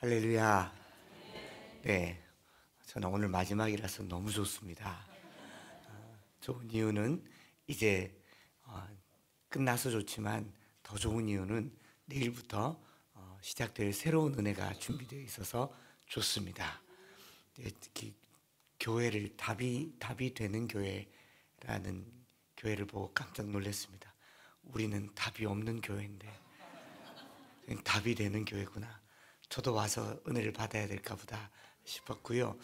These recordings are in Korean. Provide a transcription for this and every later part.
할렐루야. 네, 저는 오늘 마지막이라서 너무 좋습니다. 좋은 이유는 이제 끝나서 좋지만 더 좋은 이유는 내일부터 시작될 새로운 은혜가 준비되어 있어서 좋습니다. 특히 교회를 답이 되는 교회라는 교회를 보고 깜짝 놀랐습니다. 우리는 답이 없는 교회인데 답이 되는 교회구나. 저도 와서 은혜를 받아야 될까 보다 싶었고요.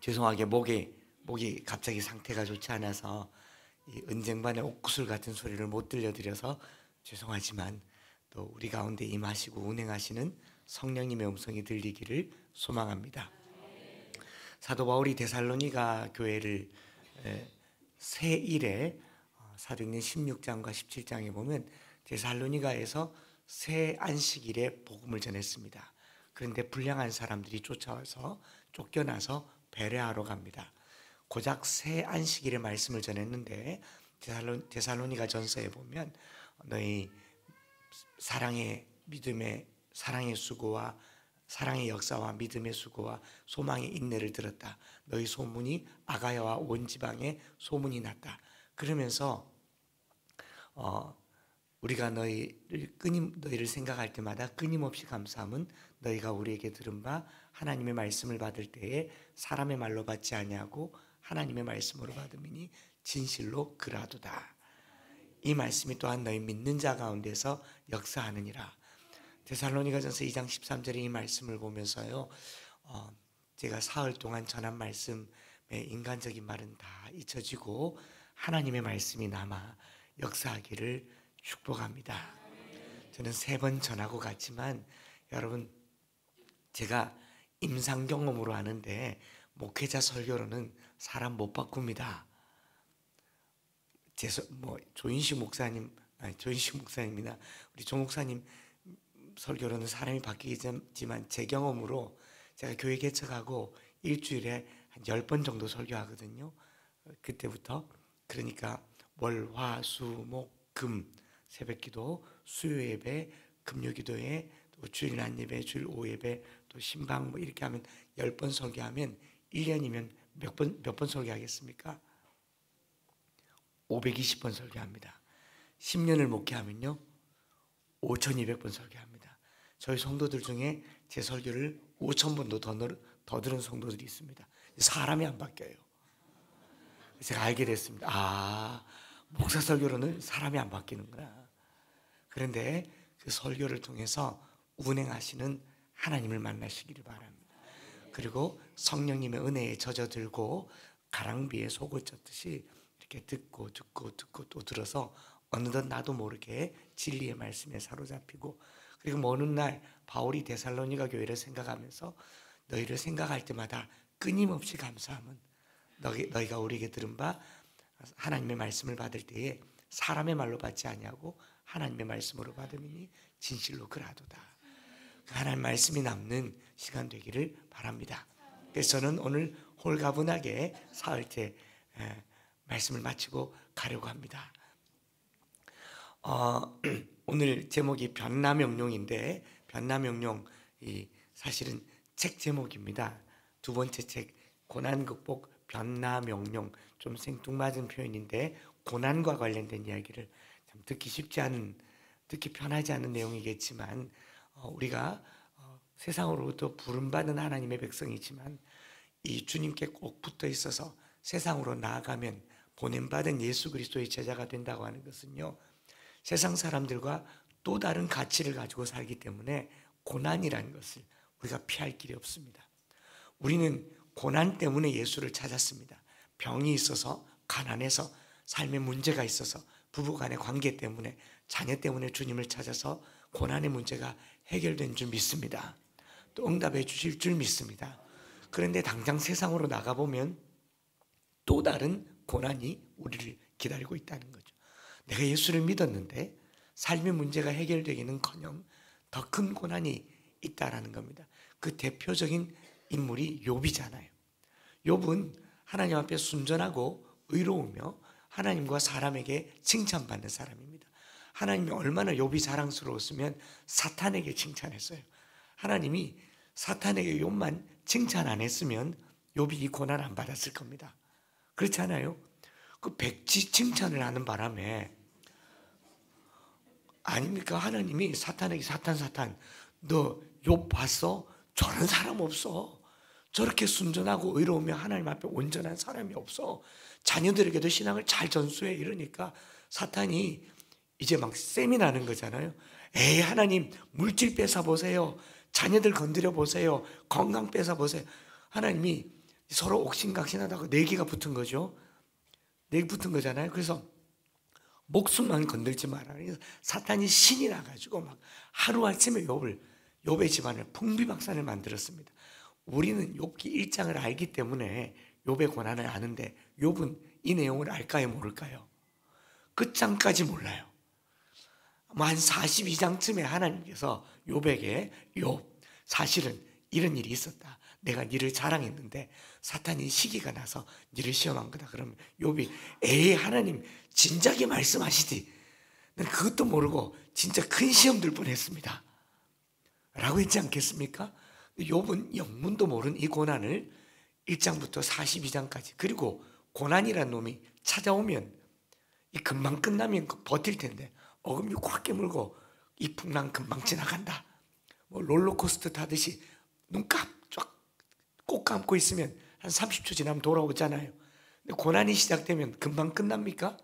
죄송하게 목이 갑자기 상태가 좋지 않아서 이 은쟁반의 옥구슬 같은 소리를 못 들려드려서 죄송하지만 또 우리 가운데 임하시고 운행하시는 성령님의 음성이 들리기를 소망합니다. 사도 바울이 데살로니가 교회를 새 일에 사도행전 16장과 17장에 보면 데살로니가에서 새 안식일에 복음을 전했습니다. 그런데 불량한 사람들이 쫓아와서 쫓겨나서 베레아로 갑니다. 고작 새 안식일의 말씀을 전했는데 데살로니가 전서에 보면 너희 사랑의 믿음의 사랑의 수고와 사랑의 역사와 믿음의 수고와 소망의 인내를 들었다. 너희 소문이 아가야와 온 지방에 소문이 났다. 그러면서 우리가 너희를 생각할 때마다 끊임없이 감사함은 너희가 우리에게 들은 바 하나님의 말씀을 받을 때에 사람의 말로 받지 아니하고 하나님의 말씀으로 받음이니 진실로 그라도다. 이 말씀이 또한 너희 믿는 자 가운데서 역사하느니라. 데살로니가전서 2장 13절의 이 말씀을 보면서요, 제가 사흘 동안 전한 말씀의 인간적인 말은 다 잊혀지고 하나님의 말씀이 남아 역사하기를 축복합니다. 저는 3번 전하고 갔지만 여러분, 제가 임상 경험으로 하는데 목회자 설교로는 사람 못 바꿉니다. 조인식 목사님이나 우리 조 목사님 설교로는 사람이 바뀌지만 제 경험으로 제가 교회 개척하고 일주일에 한 10번 정도 설교하거든요. 그때부터. 그러니까 월, 화, 수, 목, 금 새벽기도, 수요예배, 금요기도회, 또 주일 낮예배, 주일 오예배, 또 신방 이렇게 하면 10번 설교하면 1년이면 몇 번 설교하겠습니까? 520번 설교합니다. 10년을 목회하면요 5200번 설교합니다. 저희 성도들 중에 제 설교를 5000번도 더 들은 성도들이 있습니다. 사람이 안 바뀌어요. 제가 알게 됐습니다. 목사 설교로는 사람이 안 바뀌는구나. 그런데 그 설교를 통해서 운행하시는 하나님을 만나시기를 바랍니다. 그리고 성령님의 은혜에 젖어들고 가랑비에 속을 젖듯이 이렇게 듣고 또 들어서 어느덧 나도 모르게 진리의 말씀에 사로잡히고, 그리고 어느 날 바울이 데살로니가 교회를 생각하면서 너희를 생각할 때마다 끊임없이 감사함은 너희가 우리에게 들은 바 하나님의 말씀을 받을 때에 사람의 말로 받지 아니하고 하나님의 말씀으로 받음이니 진실로 그라도다. 하나님 말씀이 남는 시간 되기를 바랍니다. 그래서 저는 오늘 홀가분하게 사흘째 말씀을 마치고 가려고 합니다. 오늘 제목이 변남영룡인데, 변남영룡 사실은 책 제목입니다. 두 번째 책 고난극복 변남영룡, 좀 생뚱맞은 표현인데 고난과 관련된 이야기를 참 듣기 편하지 않은 내용이겠지만, 우리가 세상으로부터 부름받은 하나님의 백성이지만 이 주님께 꼭 붙어 있어서 세상으로 나아가면 보냄받은 예수 그리스도의 제자가 된다고 하는 것은요, 세상 사람들과 또 다른 가치를 가지고 살기 때문에 고난이라는 것을 우리가 피할 길이 없습니다. 우리는 고난 때문에 예수를 찾았습니다. 병이 있어서, 가난해서, 삶에 문제가 있어서, 부부간의 관계 때문에, 자녀 때문에 주님을 찾아서 고난의 문제가 해결된 줄 믿습니다. 또 응답해 주실 줄 믿습니다. 그런데 당장 세상으로 나가보면 또 다른 고난이 우리를 기다리고 있다는 거죠. 내가 예수를 믿었는데 삶의 문제가 해결되기는커녕 더 큰 고난이 있다라는 겁니다. 그 대표적인 인물이 욥이잖아요. 욥은 하나님 앞에 순전하고 의로우며 하나님과 사람에게 칭찬받는 사람입니다. 하나님이 얼마나 욥이 자랑스러웠으면 사탄에게 칭찬했어요. 하나님이 사탄에게 욥만 칭찬 안 했으면 욥이 이 고난 안 받았을 겁니다. 그렇지 않아요? 그 백지 칭찬을 하는 바람에 아닙니까? 하나님이 사탄에게 사탄 너 욥 봤어? 저런 사람 없어. 저렇게 순전하고 의로우며 하나님 앞에 온전한 사람이 없어. 자녀들에게도 신앙을 잘 전수해. 이러니까 사탄이 이제 막 셈이 나는 거잖아요. 에이, 하나님 물질 뺏어 보세요. 자녀들 건드려 보세요. 건강 뺏어 보세요. 하나님이 서로 옥신각신하다가 내기가 붙은 거죠. 내기 붙은 거잖아요. 그래서 목숨만 건들지 마라. 그래서 사탄이 신이 나가지고 막 하루아침에 욥의 집안을 풍비박산을 만들었습니다. 우리는 욥기 1장을 알기 때문에 욥의 고난을 아는데 욥은 이 내용을 알까요, 모를까요? 끝장까지 몰라요. 한 42장쯤에 하나님께서 욥에게 욥, 사실은 이런 일이 있었다. 내가 너를 자랑했는데 사탄이 시기가 나서 너를 시험한 거다. 그러면 욥이 에이, 하나님 진작에 말씀하시지. 난 그것도 모르고 진짜 큰 시험 들 뻔했습니다. 라고 했지 않겠습니까? 욥은 영문도 모르는 이 고난을 1장부터 42장까지, 그리고 고난이라는 놈이 찾아오면 이 금방 끝나면 버틸 텐데 어금니 꽉 깨물고 이 풍랑 금방 지나간다. 뭐 롤러코스터 타듯이 눈 깜짝 꼭 감고 있으면 한 30초 지나면 돌아오잖아요. 근데 고난이 시작되면 금방 끝납니까?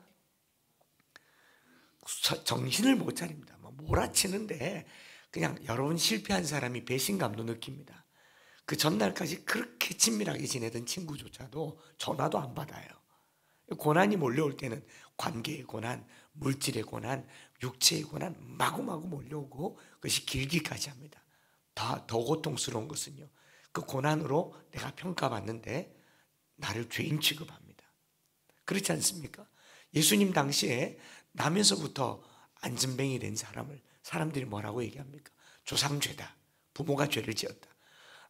정신을 못 차립니다. 몰아치는데 그냥 여러분 실패한 사람이 배신감도 느낍니다. 그 전날까지 그렇게 친밀하게 지내던 친구조차도 전화도 안 받아요. 고난이 몰려올 때는 관계의 고난, 물질의 고난, 육체의 고난 마구마구 몰려오고 그것이 길기까지 합니다. 더 고통스러운 것은요, 그 고난으로 내가 평가받는데 나를 죄인 취급합니다. 그렇지 않습니까? 예수님 당시에 나면서부터 안전뱅이 된 사람을 사람들이 뭐라고 얘기합니까? 조상죄다. 부모가 죄를 지었다.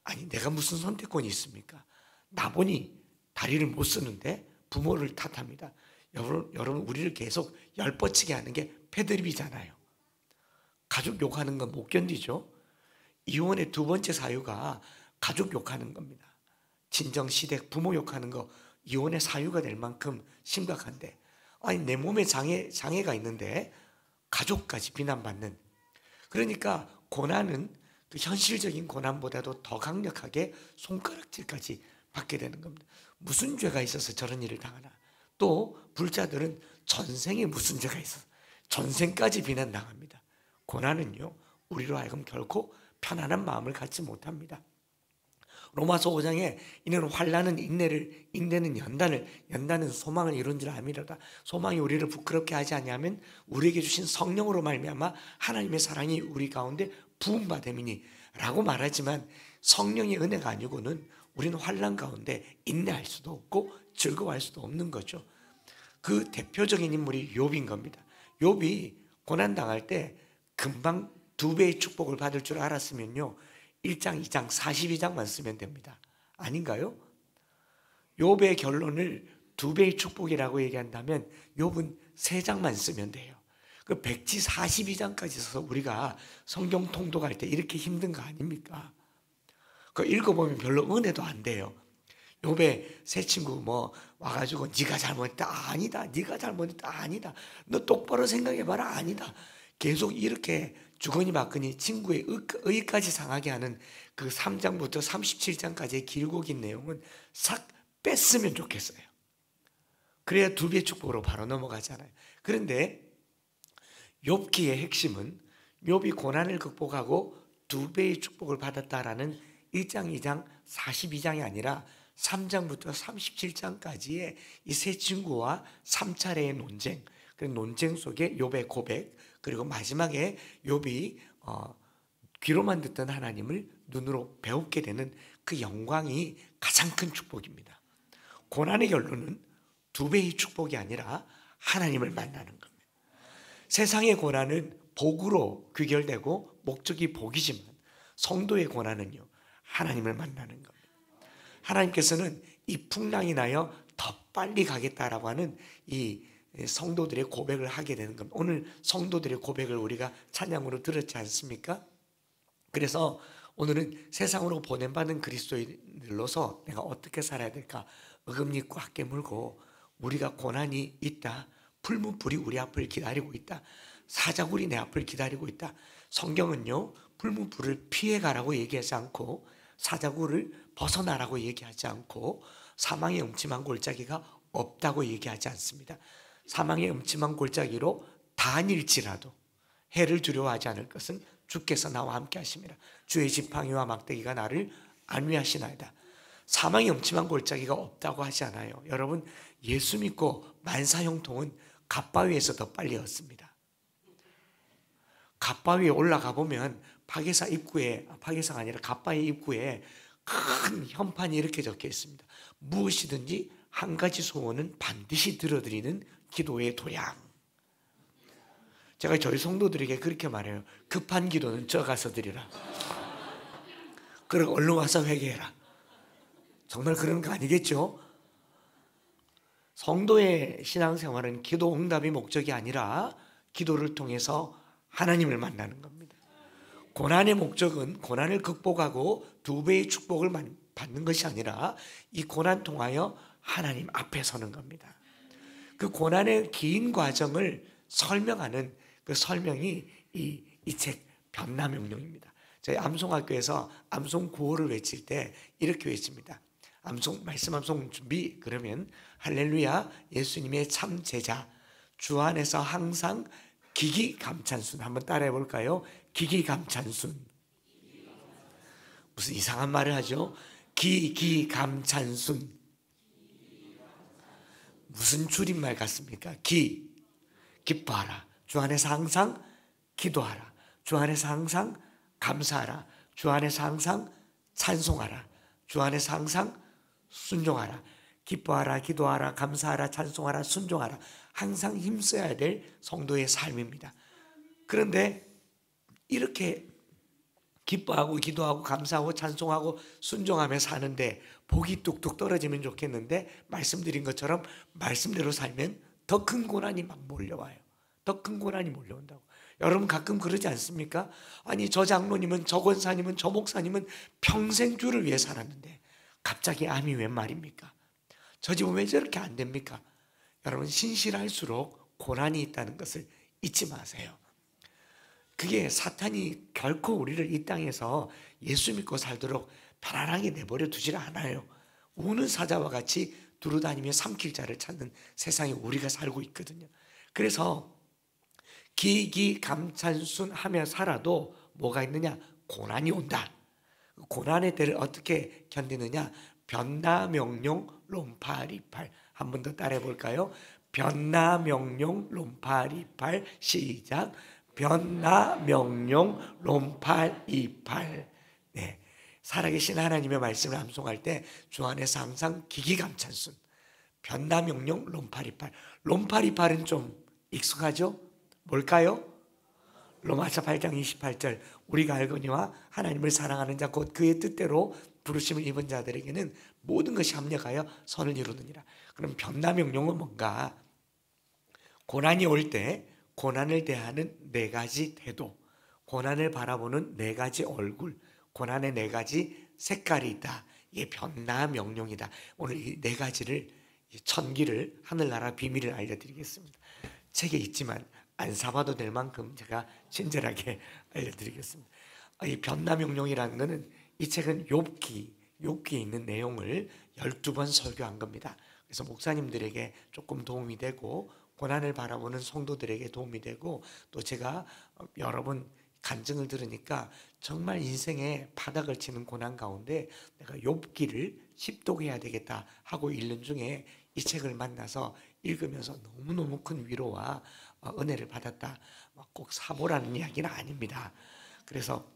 아니, 내가 무슨 선택권이 있습니까? 나보니 다리를 못 쓰는데 부모를 탓합니다. 여러분 우리를 계속 열뻗치게 하는 게 패드립이잖아요. 가족 욕하는 건 못 견디죠. 이혼의 두 번째 사유가 가족 욕하는 겁니다. 친정시댁 부모 욕하는 거 이혼의 사유가 될 만큼 심각한데, 아니 내 몸에 장애가 있는데 가족까지 비난받는. 그러니까 고난은 그 현실적인 고난보다도 더 강력하게 손가락질까지 받게 되는 겁니다. 무슨 죄가 있어서 저런 일을 당하나. 또 불자들은 전생에 무슨 죄가 있어서 전생까지 비난당합니다. 고난은요, 우리로 하여금 결코 편안한 마음을 갖지 못합니다. 로마서 5장에 이는 환난은 인내는 연단은 소망을 이룬 줄 알미로다. 소망이 우리를 부끄럽게 하지 아니하면 우리에게 주신 성령으로 말미암아 하나님의 사랑이 우리 가운데 부음받음이니 라고 말하지만, 성령의 은혜가 아니고는 우리는 환난 가운데 인내할 수도 없고 즐거워할 수도 없는 거죠. 그 대표적인 인물이 욥인 겁니다. 욥이 고난당할 때 금방 2배의 축복을 받을 줄 알았으면요, 1장, 2장, 42장만 쓰면 됩니다. 아닌가요? 욥의 결론을 2배의 축복이라고 얘기한다면 욥은 3장만 쓰면 돼요. 그 백지 42장까지 써서 우리가 성경 통독할 때 이렇게 힘든 거 아닙니까? 그 읽어보면 별로 은혜도 안 돼요. 욥의 새 친구 와가지고 네가 잘못했다. 아니다. 네가 잘못했다. 아니다. 너 똑바로 생각해봐라. 아니다. 계속 이렇게 주거니 받거니 친구의 의까지 상하게 하는 그 3장부터 37장까지의 길고 긴 내용은 싹 뺐으면 좋겠어요. 그래야 2배의 축복으로 바로 넘어가잖아요. 그런데 욥기의 핵심은 욥이 고난을 극복하고 2배의 축복을 받았다라는 1장, 2장, 42장이 아니라 3장부터 37장까지의 이 세 친구와 3차례의 논쟁, 그 논쟁 속에 욥의 고백, 그리고 마지막에 욥이 귀로만 듣던 하나님을 눈으로 배우게 되는 그 영광이 가장 큰 축복입니다. 고난의 결론은 2배의 축복이 아니라 하나님을 만나는 겁니다. 세상의 고난은 복으로 귀결되고 목적이 복이지만 성도의 고난은요, 하나님을 만나는 겁니다. 하나님께서는 이 풍랑이 나여 더 빨리 가겠다라고 하는 이 성도들의 고백을 하게 되는 겁니다. 오늘 성도들의 고백을 우리가 찬양으로 들었지 않습니까? 그래서 오늘은 세상으로 보냄받은 그리스도인들로서 내가 어떻게 살아야 될까? 어금니 꽉 깨물고 우리가 고난이 있다. 풀무불이 우리 앞을 기다리고 있다. 사자굴이 내 앞을 기다리고 있다. 성경은요, 풀무불을 피해가라고 얘기하지 않고 사자굴을 벗어나라고 얘기하지 않고 사망의 음침한 골짜기가 없다고 얘기하지 않습니다. 사망의 음침한 골짜기로 다닐지라도 해를 두려워하지 않을 것은 주께서 나와 함께 하심이라. 주의 지팡이와 막대기가 나를 안위하시나이다. 사망의 음침한 골짜기가 없다고 하지 않아요. 여러분, 예수 믿고 만사형통은 갓바위에서 더 빨리 얻습니다. 갓바위에 올라가 보면 파괴사가 아니라 갓바위 입구에 큰 현판이 이렇게 적혀 있습니다. 무엇이든지 한 가지 소원은 반드시 들어드리는 기도의 도량. 제가 저희 성도들에게 그렇게 말해요. 급한 기도는 저 가서 드리라. 그리고 얼른 와서 회개해라. 정말 그런 거 아니겠죠? 성도의 신앙생활은 기도 응답이 목적이 아니라 기도를 통해서 하나님을 만나는 겁니다. 고난의 목적은 고난을 극복하고 2배의 축복을 받는 것이 아니라 이 고난 통하여 하나님 앞에 서는 겁니다. 그 고난의 긴 과정을 설명하는 그 설명이 이 책 변남명령입니다. 저희 암송학교에서 암송 구호를 외칠 때 이렇게 외칩니다. 말씀 암송 준비. 그러면 할렐루야 예수님의 참 제자 주 안에서 항상 기기감찬순. 한번 따라해 볼까요? 기기감찬순. 무슨 이상한 말을 하죠? 기기감찬순. 무슨 줄임말 같습니까? 기뻐하라. 주 안에서 항상 기도하라. 주 안에서 항상 감사하라. 주 안에서 항상 찬송하라. 주 안에서 항상 순종하라. 기뻐하라, 기도하라, 감사하라, 찬송하라, 순종하라. 항상 힘써야 될 성도의 삶입니다. 그런데 이렇게 기뻐하고 기도하고 감사하고 찬송하고 순종하며 사는데 복이 뚝뚝 떨어지면 좋겠는데 말씀드린 것처럼 말씀대로 살면 더 큰 고난이 막 몰려와요. 더 큰 고난이 몰려온다고. 여러분 가끔 그러지 않습니까? 아니 저 장로님은 저 권사님은 저 목사님은 평생 주를 위해 살았는데 갑자기 암이 웬 말입니까? 저 집은 왜 저렇게 안 됩니까? 여러분 신실할수록 고난이 있다는 것을 잊지 마세요. 그게 사탄이 결코 우리를 이 땅에서 예수 믿고 살도록 편안하게 내버려 두질 않아요. 우는 사자와 같이 두루다니며 삼킬 자를 찾는 세상에 우리가 살고 있거든요. 그래서 기기감찬순 하며 살아도 뭐가 있느냐? 고난이 온다. 고난의 때를 어떻게 견디느냐? 변나명룡 롬파리팔. 한 번 더 따라해 볼까요? 변나명룡 롬파리팔. 시작. 변나명룡 롬파리팔. 네, 살아계신 하나님의 말씀을 암송할 때 주 안에서 항상 기기감찬순. 변나명룡 롬파리팔. 롬파리팔은 좀 익숙하죠? 뭘까요? 로마서 8장 28절 우리가 알거니와 하나님을 사랑하는 자 곧 그의 뜻대로 부르심을 입은 자들에게는 모든 것이 합력하여 선을 이루느니라. 그럼 변나명령은 뭔가? 고난이 올 때 고난을 대하는 4가지 태도, 고난을 바라보는 4가지 얼굴, 고난의 4가지 색깔이 있다. 이게 변나명령이다. 오늘 이 4가지를 천기를 하늘나라 비밀을 알려드리겠습니다. 책에 있지만 안 사봐도 될 만큼 제가 친절하게 알려드리겠습니다. 이 변나명령이라는 것은 이 책은 욥기에 있는 내용을 12번 설교한 겁니다. 그래서 목사님들에게 조금 도움이 되고 고난을 바라보는 성도들에게 도움이 되고 또 제가 여러 번 간증을 들으니까 정말 인생에 바닥을 치는 고난 가운데 내가 욥기를 십독해야 되겠다 하고 읽는 중에 이 책을 만나서 읽으면서 너무너무 큰 위로와 은혜를 받았다. 꼭 사보라는 이야기는 아닙니다. 그래서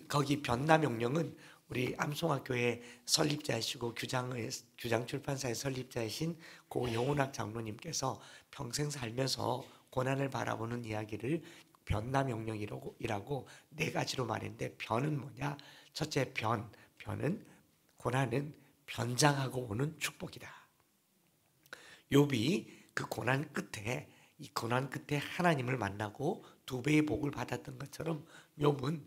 거기 변나명령은 우리 암송학교의 설립자이시고 규장 출판사의 설립자이신 고 영훈학 장로님께서 평생 살면서 고난을 바라보는 이야기를 변나명령이라고 4가지로 말했는데 변은 뭐냐? 첫째 변은 고난은 변장하고 오는 축복이다. 욥이 그 고난 끝에 하나님을 만나고 2배의 복을 받았던 것처럼 욥은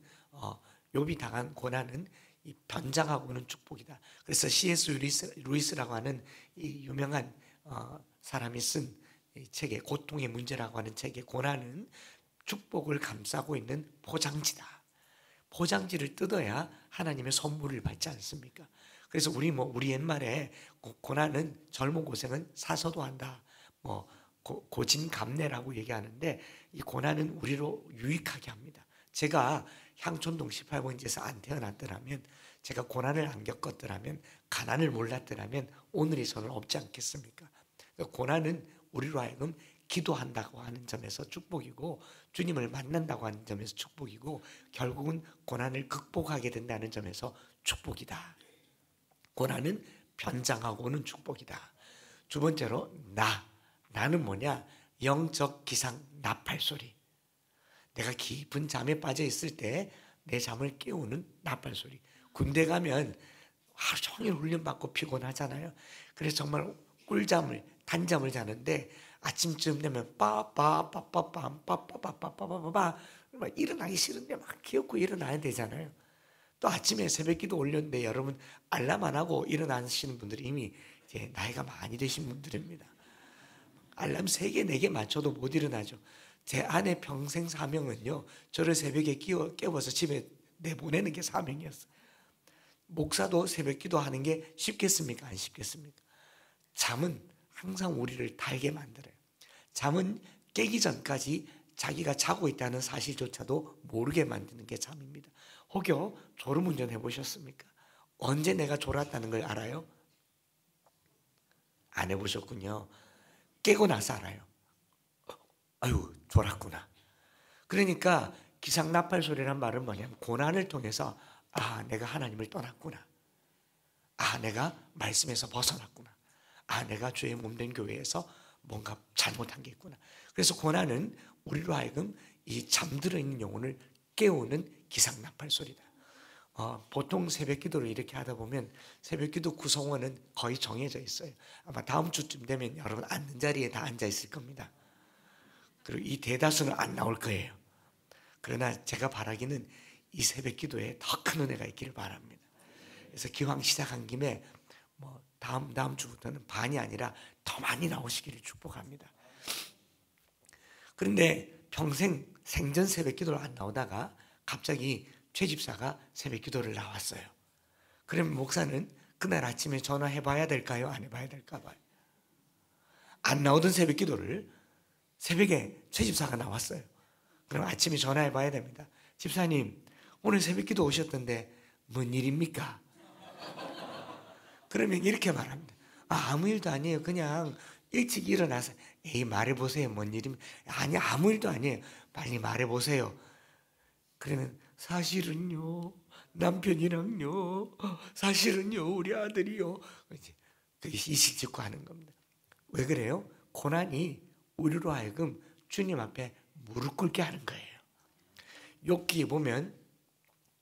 욥이 당한 고난은 이 변장하고는 축복이다. 그래서 C.S. 루이스라고 하는 이 유명한 사람이 쓴 이 책의 고통의 문제라고 하는 책의 고난은 축복을 감싸고 있는 포장지다. 포장지를 뜯어야 하나님의 선물을 받지 않습니까? 그래서 우리 옛말에 고난은 젊은 고생은 사서도 한다. 고진감래라고 얘기하는데 이 고난은 우리로 유익하게 합니다. 제가 향촌동 18번지에서 안 태어났더라면, 제가 고난을 안 겪었더라면, 가난을 몰랐더라면 오늘의 저는 없지 않겠습니까? 고난은 우리로 하여금 기도한다고 하는 점에서 축복이고, 주님을 만난다고 하는 점에서 축복이고, 결국은 고난을 극복하게 된다는 점에서 축복이다. 고난은 변장하고는 축복이다. 두 번째로 나는 뭐냐? 영적 기상 나팔소리. 내가 깊은 잠에 빠져 있을 때 내 잠을 깨우는 나팔소리. 군대 가면 하루 종일 훈련받고 피곤하잖아요. 그래서 정말 단잠을 자는데 아침쯤 되면 빠빠빠빠빰빠빠빠빠빠빠 막 일어나기 싫은데 막 기어코 일어나야 되잖아요. 또 아침에 새벽기도 올렸는데 여러분 알람 안 하고 일어나시는 분들이 이미 이제 나이가 많이 되신 분들입니다. 알람 3개, 4개 맞춰도 못 일어나죠. 제 아내 평생 사명은요, 저를 새벽에 깨워서 집에 내보내는 게 사명이었어요. 목사도 새벽 기도하는 게 쉽겠습니까? 안 쉽겠습니까? 잠은 항상 우리를 달게 만들어요. 잠은 깨기 전까지 자기가 자고 있다는 사실조차도 모르게 만드는 게 잠입니다. 혹여 졸음운전 해보셨습니까? 언제 내가 졸았다는 걸 알아요? 안 해보셨군요. 깨고 나서 알아요. 아유, 졸았구나. 그러니까 기상나팔 소리란 말은 뭐냐면 고난을 통해서 내가 하나님을 떠났구나. 내가 말씀에서 벗어났구나. 내가 주의 몸된 교회에서 뭔가 잘못한 게 있구나. 그래서 고난은 우리로 하여금 이 잠들어 있는 영혼을 깨우는 기상나팔 소리다. 보통 새벽 기도를 이렇게 하다 보면 새벽 기도 구성원은 거의 정해져 있어요. 아마 다음 주쯤 되면 여러분 앉는 자리에 다 앉아 있을 겁니다. 그리고 이 대다수는 안 나올 거예요. 그러나 제가 바라기는 이 새벽 기도에 더 큰 은혜가 있기를 바랍니다. 그래서 기왕 시작한 김에 다음 주부터는 반이 아니라 더 많이 나오시기를 축복합니다. 그런데 평생 생전 새벽 기도를 안 나오다가 갑자기 최 집사가 새벽 기도를 나왔어요. 그러면 목사는 그날 아침에 전화해 봐야 될까요? 안 해봐야 될까 봐요. 안 나오던 새벽 기도를 새벽에 최 집사가 나왔어요. 그럼 아침에 전화해 봐야 됩니다. 집사님, 오늘 새벽 기도 오셨던데 뭔 일입니까? 그러면 이렇게 말합니다. 아무 일도 아니에요. 그냥 일찍 일어나서 말해보세요. 뭔 일입니까? 아니, 아무 일도 아니에요. 빨리 말해보세요. 그러면 사실은요, 남편이랑요, 사실은요, 우리 아들이요. 그게 이식 짓고 하는 겁니다. 왜 그래요? 고난이 우리로 하여금 주님 앞에 무릎 꿇게 하는 거예요. 욥기에 보면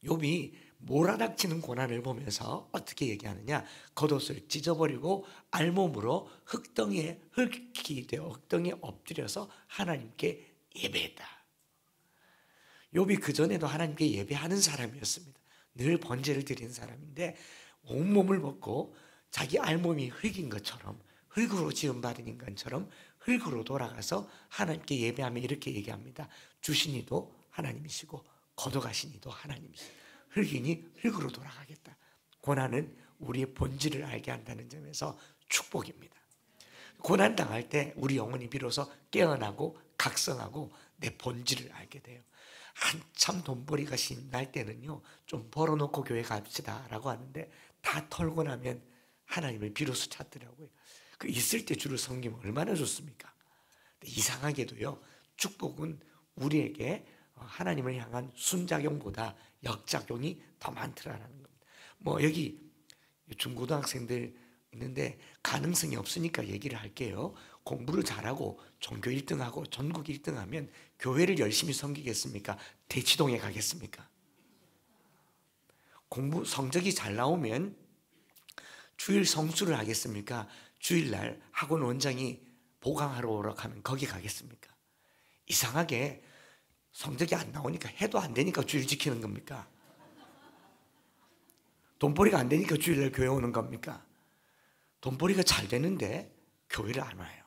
욥이 몰아닥치는 고난을 보면서 어떻게 얘기하느냐? 겉옷을 찢어버리고 알몸으로 흙덩이에 엎드려서 하나님께 예배했다. 욥이 그전에도 하나님께 예배하는 사람이었습니다. 늘 번제를 드리는 사람인데 온몸을 벗고 자기 알몸이 흙인 것처럼, 흙으로 지음받은 인간처럼 흙으로 돌아가서 하나님께 예배하며 이렇게 얘기합니다. 주신 이도 하나님이시고 거둬가신 이도 하나님이시고 흙이니 흙으로 돌아가겠다. 고난은 우리의 본질을 알게 한다는 점에서 축복입니다. 고난 당할 때 우리 영혼이 비로소 깨어나고 각성하고 내 본질을 알게 돼요. 한참 돈벌이가 신날 때는요, 좀 벌어놓고 교회 갑시다 라고 하는데 다 털고 나면 하나님을 비로소 찾더라고요. 그 있을 때 주를 섬기면 얼마나 좋습니까? 이상하게도요, 축복은 우리에게 하나님을 향한 순작용보다 역작용이 더 많더라는 겁니다. 여기 중고등학생들 있는데 가능성이 없으니까 얘기를 할게요. 공부를 잘하고 전교 1등하고 전국 1등하면 교회를 열심히 섬기겠습니까? 대치동에 가겠습니까? 공부 성적이 잘 나오면 주일 성수를 하겠습니까? 주일날 학원 원장이 보강하러 오라고 하면 거기 가겠습니까? 이상하게 성적이 안 나오니까 해도 안 되니까 주일 지키는 겁니까? 돈벌이가 안 되니까 주일날 교회 오는 겁니까? 돈벌이가 잘 되는데 교회를 안 와요.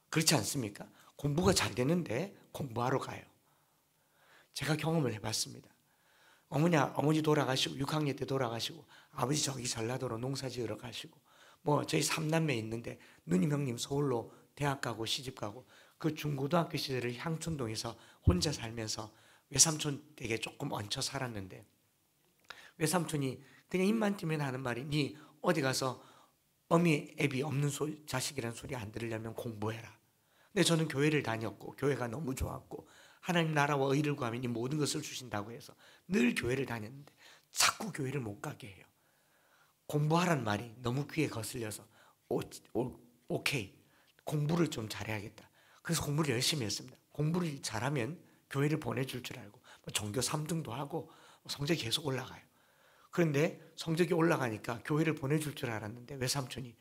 그렇지 않습니까? 공부가 잘 되는데 공부하러 가요. 제가 경험을 해봤습니다. 어머니 돌아가시고 6학년 때 돌아가시고 아버지 저기 전라도로 농사 지으러 가시고 뭐 저희 3남매 있는데 누님 형님 서울로 대학 가고 시집 가고 그 중고등학교 시절을 향촌동에서 혼자 살면서 외삼촌 댁에 조금 얹혀 살았는데 외삼촌이 그냥 입만 띄면 하는 말이 니 어디 가서 어미 애비 없는 자식이라는 소리 안 들으려면 공부해라. 근데 저는 교회를 다녔고 교회가 너무 좋았고 하나님 나라와 의를 구하면 이 모든 것을 주신다고 해서 늘 교회를 다녔는데 자꾸 교회를 못 가게 해요. 공부하란 말이 너무 귀에 거슬려서 오케이 공부를 좀 잘해야겠다. 그래서 공부를 열심히 했습니다. 공부를 잘하면 교회를 보내줄 줄 알고 전교 3등도 하고 성적이 계속 올라가요. 그런데 성적이 올라가니까 교회를 보내줄 줄 알았는데 외삼촌이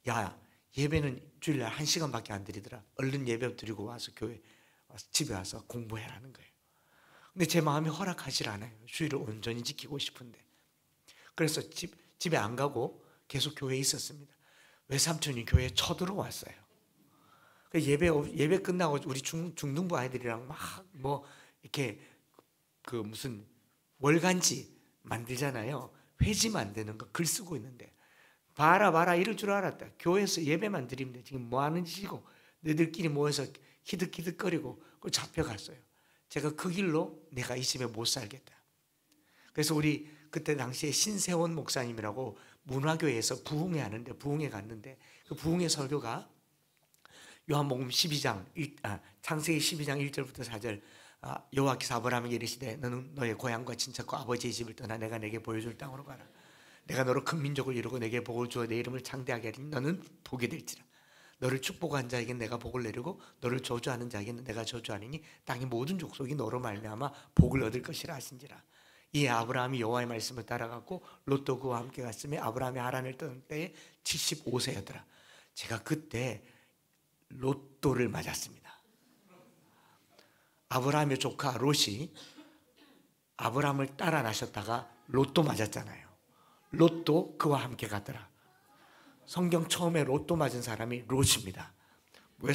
야 예배는 주일날 1시간밖에 안 드리더라. 얼른 예배 드리고 와서 교회 와서 집에 와서 공부해라는 거예요. 근데 제 마음이 허락하질 않아요. 주일을 온전히 지키고 싶은데. 그래서 집에 안 가고 계속 교회에 있었습니다. 외삼촌이 교회에 쳐들어왔어요. 예배 끝나고 우리 중등부 아이들이랑 막 뭐 이렇게 그 무슨 월간지 만들잖아요. 회지 만드는 거 글 쓰고 있는데 봐라 이럴 줄 알았다. 교회에서 예배만 드리면 지금 뭐 하는 짓이고 너희들끼리 모여서 히득히득거리고 잡혀갔어요. 제가 그 길로 내가 이 집에 못 살겠다. 그래서 우리 그때 당시에 신세원 목사님이라고 문화교회에서 부흥회 하는데 부흥회 갔는데 그 부흥회 설교가 요한복음 12장 창세기 12장 1절부터 4절 여호와께서 아브라함에게 이르시되 너는 너의 고향과 친척과 아버지의 집을 떠나 내가 내게 보여줄 땅으로 가라. 내가 너로 큰 민족을 이루고 내게 복을 주어 내 이름을 창대하게 하리니 너는 복이 될지라. 너를 축복한 자에게는 내가 복을 내리고 너를 저주하는 자에게는 내가 저주하리니 땅의 모든 족속이 너로 말미암아 복을 얻을 것이라 하신지라. 이에 아브라함이 여호와의 말씀을 따라갔고 롯도 그와 함께 갔으며 아브라함이 하란을 떠날 때에 75세였더라. 제가 그때 로또를 맞았습니다. 아브라함의 조카 롯이 아브라함을 따라 나셨다가 로또 맞았잖아요. 롯도 그와 함께 가더라. 성경 처음에 로또 맞은 사람이 롯입니다. 왜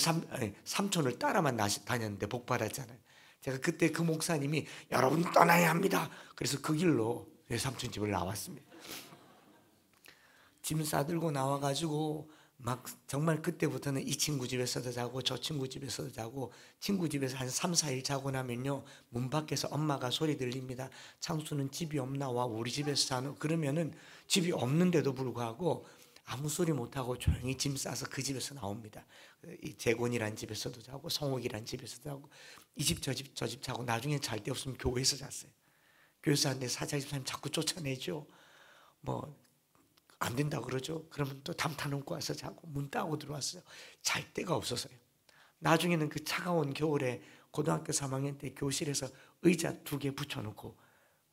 삼촌을 따라만 다녔는데 복 받았잖아요. 제가 그때 그 목사님이 여러분 떠나야 합니다. 그래서 그 길로 외삼촌 집을 나왔습니다. 짐 싸들고 나와가지고 막 정말 그때부터는 이 친구 집에서도 자고 저 친구 집에서도 자고 친구 집에서 한 3, 4일 자고 나면요 문 밖에서 엄마가 소리 들립니다. 창수는 집이 없나 와 우리 집에서 자노. 그러면은 집이 없는데도 불구하고 아무 소리 못하고 조용히 짐 싸서 그 집에서 나옵니다. 이 재곤이란 집에서도 자고 성옥이란 집에서도 자고 이 집 저 집 저 집 자고 나중에 잘 데 없으면 교회에서 잤어요. 교회에서 잤는데 사장집사님 자꾸 쫓아내죠. 뭐 안 된다고 그러죠. 그러면 또 담타 놓고 와서 자고 문 따고 들어왔어요. 잘 데가 없어서요. 나중에는 그 차가운 겨울에 고등학교 3학년 때 교실에서 의자 2개 붙여놓고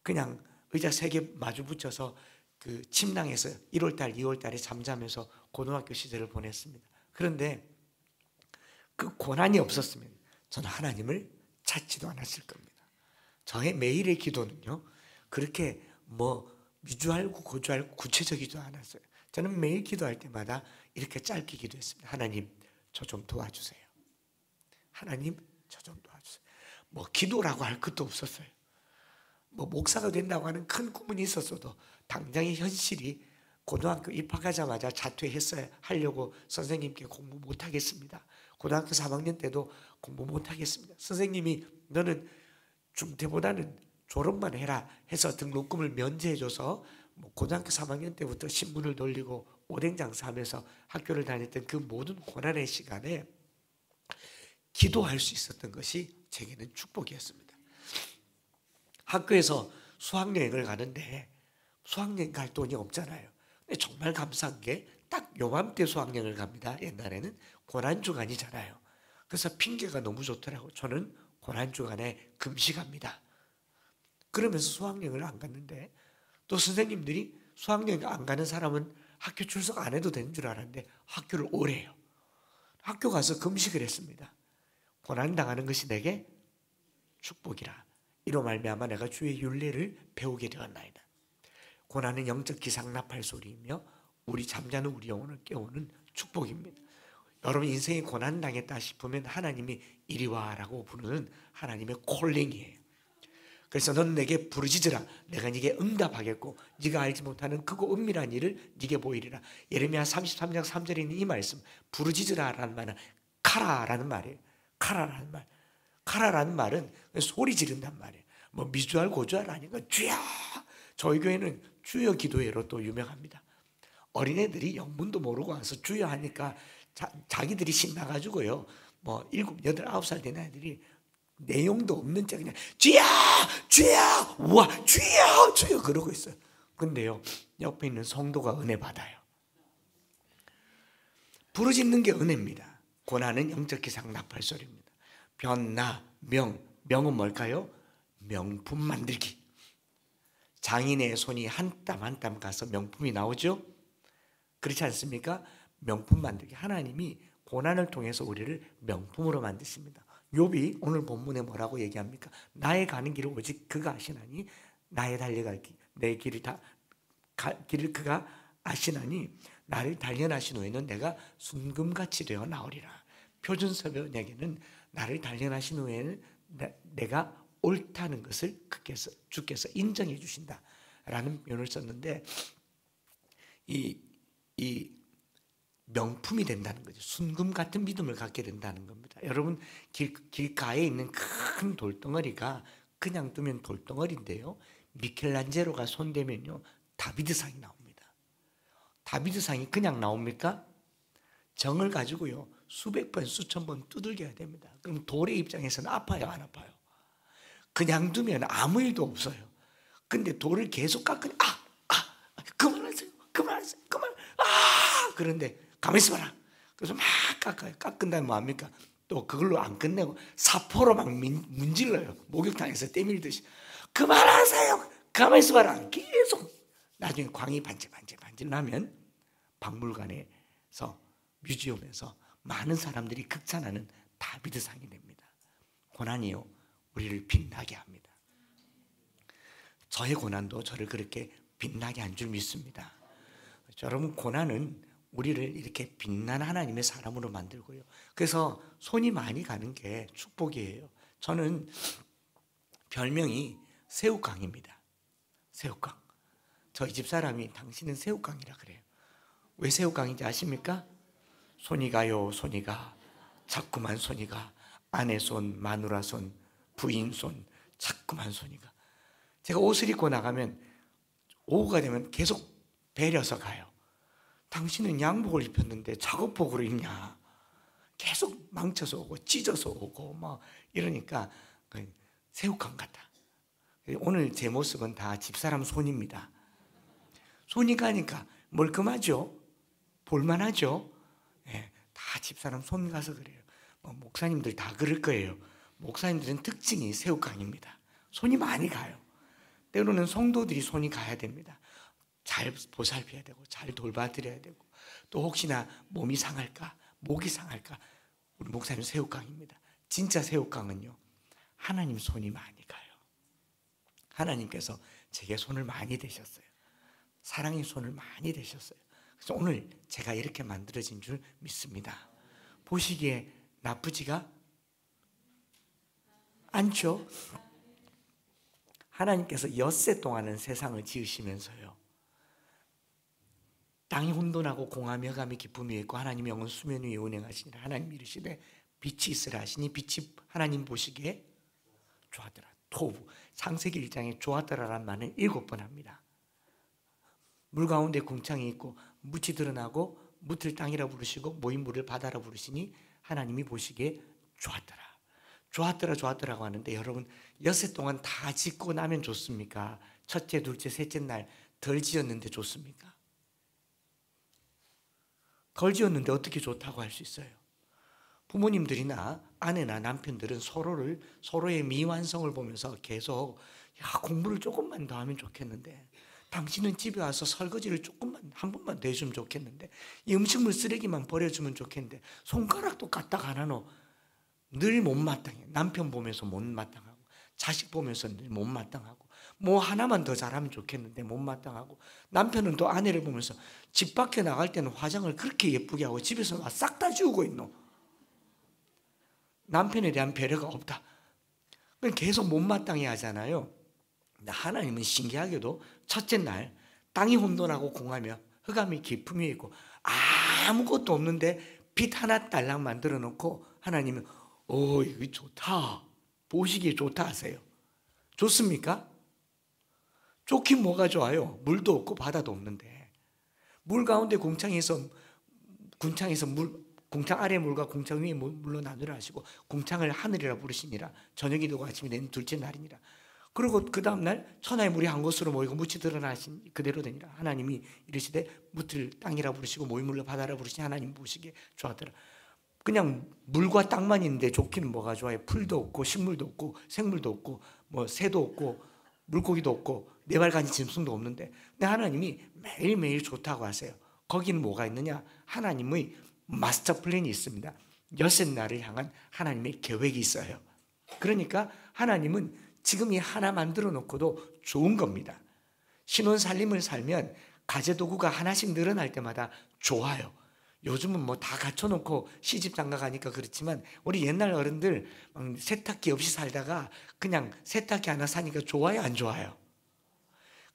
그냥 의자 3개 마주 붙여서 그 침낭에서 1월달, 2월달에 잠자면서 고등학교 시절을 보냈습니다. 그런데 그 고난이 없었으면 저는 하나님을 찾지도 않았을 겁니다. 저의 매일의 기도는요 그렇게 뭐 유주알고 고주알고 구체적이지도 않았어요. 저는 매일 기도할 때마다 이렇게 짧게 기도했습니다. 하나님 저 좀 도와주세요. 하나님 저 좀 도와주세요. 뭐 기도라고 할 것도 없었어요. 뭐 목사가 된다고 하는 큰 꿈은 있었어도 당장의 현실이 고등학교 입학하자마자 자퇴했어야 하려고 선생님께 공부 못하겠습니다. 고등학교 3학년 때도 공부 못하겠습니다. 선생님이 너는 중퇴보다는 졸업만 해라 해서 등록금을 면제해줘서 뭐 고등학교 3학년 때부터 신문을 돌리고 오뎅 장사하면서 학교를 다녔던 그 모든 고난의 시간에 기도할 수 있었던 것이 제게는 축복이었습니다. 학교에서 수학여행을 가는데 수학여행 갈 돈이 없잖아요. 근데 정말 감사한 게 딱 요맘때 수학여행을 갑니다. 옛날에는 고난주간이잖아요. 그래서 핑계가 너무 좋더라고요. 저는 고난주간에 금식합니다. 그러면서 수학여행을 안 갔는데 또 선생님들이 수학여행 안 가는 사람은 학교 출석 안 해도 되는 줄 알았는데 학교를 오래요. 학교 가서 금식을 했습니다. 고난당하는 것이 내게 축복이라 이로 말미암아 내가 주의 율례를 배우게 되었나이다. 고난은 영적 기상나팔 소리이며 우리 잠자는 우리 영혼을 깨우는 축복입니다. 여러분 인생에 고난 당했다 싶으면 하나님이 이리 와라고 부르는 하나님의 콜링이에요. 그래서 너는 내게 부르짖으라. 내가 네게 응답하겠고 네가 알지 못하는 크고 은밀한 일을 네게 보이리라. 예레미야 33장 3절에 있는 이 말씀, 부르짖으라라는 말은 카라라는 말이에요. 카라라는 말. 카라라는 말은 소리 지른단 말이에요. 뭐 미주알 고주알 아니고 주여. 저희 교회는 주여 기도회로 또 유명합니다. 어린애들이 영문도 모르고 와서 주여 하니까 자기들이 신나가지고요. 뭐 7, 8, 9살 된 애들이 내용도 없는 책 그냥 주여 주여 우와 주여 주여 그러고 있어요. 근데요 옆에 있는 성도가 은혜 받아요. 부르짖는 게 은혜입니다. 고난은 영적 기상 나팔 소리입니다. 변나 명은 뭘까요? 명품 만들기. 장인의 손이 한 땀 한 땀 가서 명품이 나오죠. 그렇지 않습니까? 명품 만들기. 하나님이 고난을 통해서 우리를 명품으로 만드십니다. 욥이 오늘 본문에 뭐라고 얘기합니까? 나의 가는 길을 오직 그가 아시나니 나의 달려갈 내 길을 길을 그가 아시나니 나를 단련하신 후에는 내가 순금같이 되어 나오리라. 표준서변에게는 나를 단련하신 후에는 내가 옳다는 것을 주께서 인정해 주신다 라는 표현을 썼는데 이 명품이 된다는 거죠. 순금 같은 믿음을 갖게 된다는 겁니다. 여러분 길가에 있는 큰 돌덩어리가 그냥 두면 돌덩어리인데요. 미켈란젤로가 손대면요 다비드상이 나옵니다. 다비드상이 그냥 나옵니까? 정을 가지고요 수백 번 수천 번 두들겨야 됩니다. 그럼 돌의 입장에서는 아파요 안 아파요? 그냥 두면 아무 일도 없어요. 근데 돌을 계속 깎으니 그만하세요 그만 그런데 가만히 있어봐라. 그래서 막 깎아요. 깎은 다음에 뭐합니까? 또 그걸로 안 끝내고 사포로 막 문질러요. 목욕탕에서 때밀듯이 그만하세요 가만히 있어봐라. 계속 나중에 광이 반질반질 나면 박물관에서 뮤지엄에서 많은 사람들이 극찬하는 다비드상이 됩니다. 고난이요 우리를 빛나게 합니다. 저의 고난도 저를 그렇게 빛나게 한 줄 믿습니다. 여러분 고난은 우리를 이렇게 빛난 하나님의 사람으로 만들고요. 그래서 손이 많이 가는 게 축복이에요. 저는 별명이 새우깡입니다. 새우깡. 저희 집사람이 당신은 새우깡이라 그래요. 왜 새우깡인지 아십니까? 손이 가요 손이 가. 자꾸만 손이 가. 아내 손, 마누라 손, 부인 손, 자꾸만 손이 가. 제가 옷을 입고 나가면 오후가 되면 계속 배려서 가요. 당신은 양복을 입혔는데 작업복으로 입냐? 계속 망쳐서 오고 찢어서 오고 뭐 이러니까 새우깡 같다. 오늘 제 모습은 다 집사람 손입니다. 손이 가니까 멀끔하죠? 볼만하죠? 네, 다 집사람 손 가서 그래요. 목사님들 다 그럴 거예요. 목사님들은 특징이 새우깡입니다. 손이 많이 가요. 때로는 성도들이 손이 가야 됩니다. 잘 보살펴야 되고 잘 돌봐드려야 되고 또 혹시나 몸이 상할까 목이 상할까 우리 목사님 새우깡입니다. 진짜 새우깡은요 하나님 손이 많이 가요. 하나님께서 제게 손을 많이 대셨어요. 사랑의 손을 많이 대셨어요. 그래서 오늘 제가 이렇게 만들어진 줄 믿습니다. 보시기에 나쁘지가 않죠. 하나님께서 엿새 동안은 세상을 지으시면서요 땅이 혼돈하고 공함이 흑암이 깊음 위에 있고 하나님의 영은 수면 위에 운행하시니 하나님 이르시되 빛이 있으라 하시니 빛이 하나님 보시기에 좋았더라. 토부 창세기 1장에 좋았더라라는 말은 7번 합니다. 물 가운데 궁창이 있고 묻이 드러나고 묻을 땅이라 부르시고 모인 물을 바다라 부르시니 하나님이 보시기에 좋았더라. 좋았더라고 하는데 여러분 엿새 동안 다 짓고 나면 좋습니까? 첫째, 둘째, 셋째 날 덜 지었는데 좋습니까? 덜 지었는데 어떻게 좋다고 할 수 있어요? 부모님들이나 아내나 남편들은 서로의 미완성을 보면서 계속 공부를 조금만 더 하면 좋겠는데 당신은 집에 와서 설거지를 조금만 한 번만 더 해주면 좋겠는데 이 음식물 쓰레기만 버려주면 좋겠는데 손가락도 까딱 안 하노. 늘 못마땅해. 남편 보면서 못마땅하고 자식 보면서 늘 못마땅하고 뭐 하나만 더 잘하면 좋겠는데 못마땅하고, 남편은 또 아내를 보면서 집 밖에 나갈 때는 화장을 그렇게 예쁘게 하고 집에서 싹 다 지우고 있노. 남편에 대한 배려가 없다. 계속 못마땅해 하잖아요. 근데 하나님은 신기하게도 첫째 날 땅이 혼돈하고 공하며 흑암이 깊음 위에 있고 아무것도 없는데 빛 하나 딸랑 만들어 놓고 하나님은 이거 좋다, 보시기에 좋다 하세요. 좋습니까? 좋긴 뭐가 좋아요? 물도 없고 바다도 없는데. 물 가운데 궁창에서 궁창 아래 물과 궁창 위의 물로 나누라 하시고 궁창을 하늘이라 부르시니라. 저녁이 되고 아침이 된 둘째 날이니라. 그리고 그 다음날 천하의 물이 한 곳으로 모이고 묻히 드러나신 그대로 되니라. 하나님이 이르시되 묻을 땅이라 부르시고 모인 물로 바다라 부르시니 하나님 보시기에 좋았더라. 그냥 물과 땅만 있는데 좋기는 뭐가 좋아요? 풀도 없고 식물도 없고 생물도 없고 뭐 새도 없고 물고기도 없고 네 발간지 짐승도 없는데, 근데 하나님이 매일매일 좋다고 하세요. 거기는 뭐가 있느냐? 하나님의 마스터 플랜이 있습니다. 여섯 날을 향한 하나님의 계획이 있어요. 그러니까 하나님은 지금 이 하나 만들어 놓고도 좋은 겁니다. 신혼 살림을 살면 가재도구가 하나씩 늘어날 때마다 좋아요. 요즘은 뭐 다 갖춰놓고 시집 장가 가니까 그렇지만 우리 옛날 어른들 세탁기 없이 살다가 그냥 세탁기 하나 사니까 좋아요, 안 좋아요?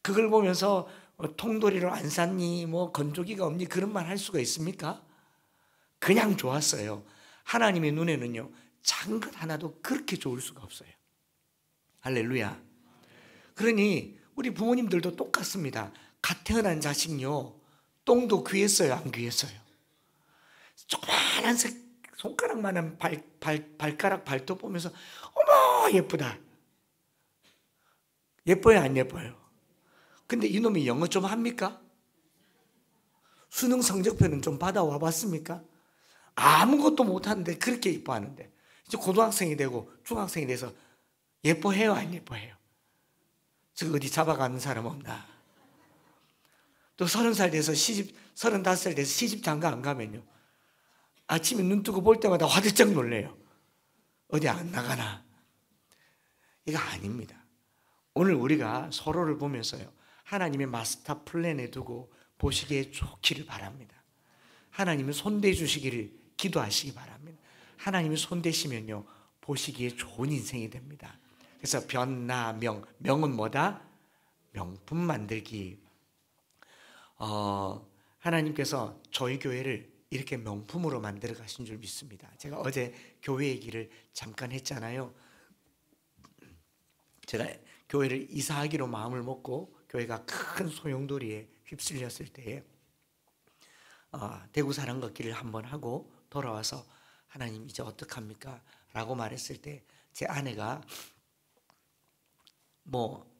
그걸 보면서 통돌이로 안 샀니, 뭐 건조기가 없니, 그런 말 할 수가 있습니까? 그냥 좋았어요. 하나님의 눈에는요, 작은 것 하나도 그렇게 좋을 수가 없어요. 할렐루야. 그러니 우리 부모님들도 똑같습니다. 갓 태어난 자식요, 똥도 귀했어요, 안 귀했어요? 조그만한 손가락만한 발가락 발톱 보면서 어머 예쁘다. 예뻐요, 안 예뻐요? 근데 이놈이 영어 좀 합니까? 수능 성적표는 좀 받아와 봤습니까? 아무것도 못하는데 그렇게 예뻐하는데, 이제 고등학생이 되고 중학생이 돼서 예뻐해요, 안 예뻐해요? 저 어디 잡아가는 사람 없나? 또 30살 돼서 35살 돼서 시집 장가 안 가면요, 아침에 눈 뜨고 볼 때마다 화들짝 놀래요. 어디 안 나가나? 이거 아닙니다. 오늘 우리가 서로를 보면서요, 하나님의 마스터 플랜에 두고 보시기에 좋기를 바랍니다. 하나님은 손대 주시기를 기도하시기 바랍니다. 하나님이 손대시면요, 보시기에 좋은 인생이 됩니다. 그래서 변나명, 명은 뭐다? 명품 만들기. 하나님께서 저희 교회를 이렇게 명품으로 만들어 가신 줄 믿습니다. 제가 어제 교회 얘기를 잠깐 했잖아요. 제가 교회를 이사하기로 마음을 먹고 교회가 큰 소용돌이에 휩쓸렸을 때에 대구 사랑 걷기를 한번 하고 돌아와서 하나님 이제 어떡합니까? 라고 말했을 때 제 아내가 뭐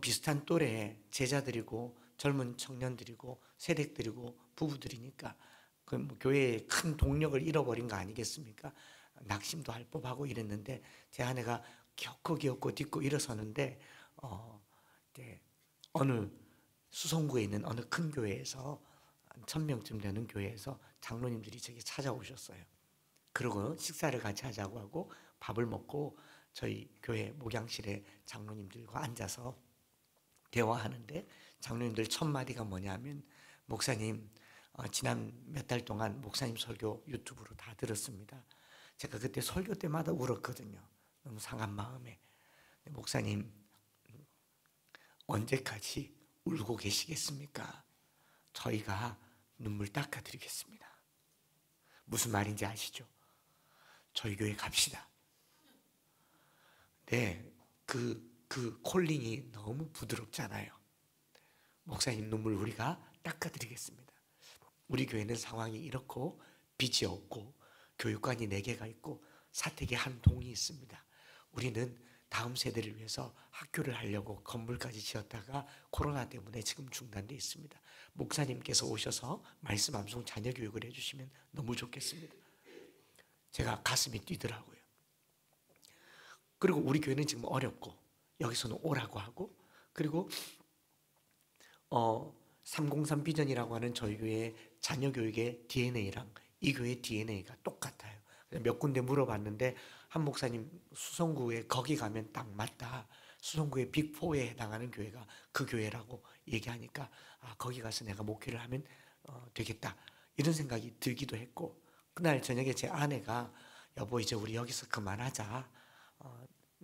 비슷한 또래의 제자들이고 젊은 청년들이고 세댁들이고 부부들이니까 그 뭐 교회의 큰 동력을 잃어버린 거 아니겠습니까? 낙심도 할 법하고 이랬는데 제 아내가 겪고 딛고 일어서는데 어느 수성구에 있는 어느 큰 교회에서 1000명쯤 되는 교회에서 장로님들이 저기 찾아오셨어요. 그러고 식사를 같이 하자고 하고 밥을 먹고 저희 교회 목양실에 장로님들과 앉아서 대화하는데 장로님들 첫 마디가 뭐냐면, 목사님 지난 몇 달 동안 목사님 설교 유튜브로 다 들었습니다. 제가 그때 설교 때마다 울었거든요. 너무 상한 마음에. 목사님 언제까지 울고 계시겠습니까? 저희가 눈물 닦아드리겠습니다. 무슨 말인지 아시죠? 저희 교회 갑시다. 네, 그 콜링이 너무 부드럽잖아요. 목사님 눈물 우리가 닦아드리겠습니다. 우리 교회는 상황이 이렇고 빚이 없고 교육관이 4개가 있고 사택이 한 동이 있습니다. 우리는 다음 세대를 위해서 학교를 하려고 건물까지 지었다가 코로나 때문에 지금 중단되어 있습니다. 목사님께서 오셔서 말씀 암송 자녀 교육을 해주시면 너무 좋겠습니다. 제가 가슴이 뛰더라고요. 그리고 우리 교회는 지금 어렵고 여기서는 오라고 하고, 그리고 303 비전이라고 하는 저희 교회의 자녀 교육의 DNA랑 이 교회의 DNA가 똑같아요. 몇 군데 물어봤는데 한 목사님 수성구에 거기 가면 딱 맞다. 수성구의 빅4에 해당하는 교회가 그 교회라고 얘기하니까 거기 가서 내가 목회를 하면 되겠다 이런 생각이 들기도 했고, 그날 저녁에 제 아내가 여보 이제 우리 여기서 그만하자.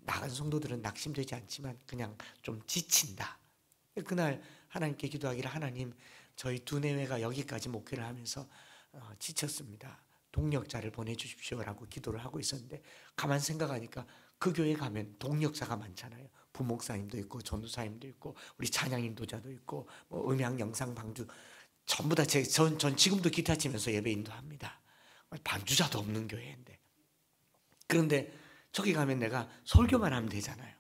나간 성도들은 낙심되지 않지만 그냥 좀 지친다. 그날 하나님께 기도하기를 하나님 저희 두 내외가 여기까지 목회를 하면서 지쳤습니다. 동력자를 보내주십시오라고 기도를 하고 있었는데 가만 생각하니까 그 교회 가면 동력자가 많잖아요. 부목사님도 있고 전도사님도 있고 우리 찬양 인도자도 있고 뭐 음향 영상 방주 전부 다 전 지금도 기타 치면서 예배 인도합니다. 반주자도 없는 교회인데, 그런데 저기 가면 내가 설교만 하면 되잖아요.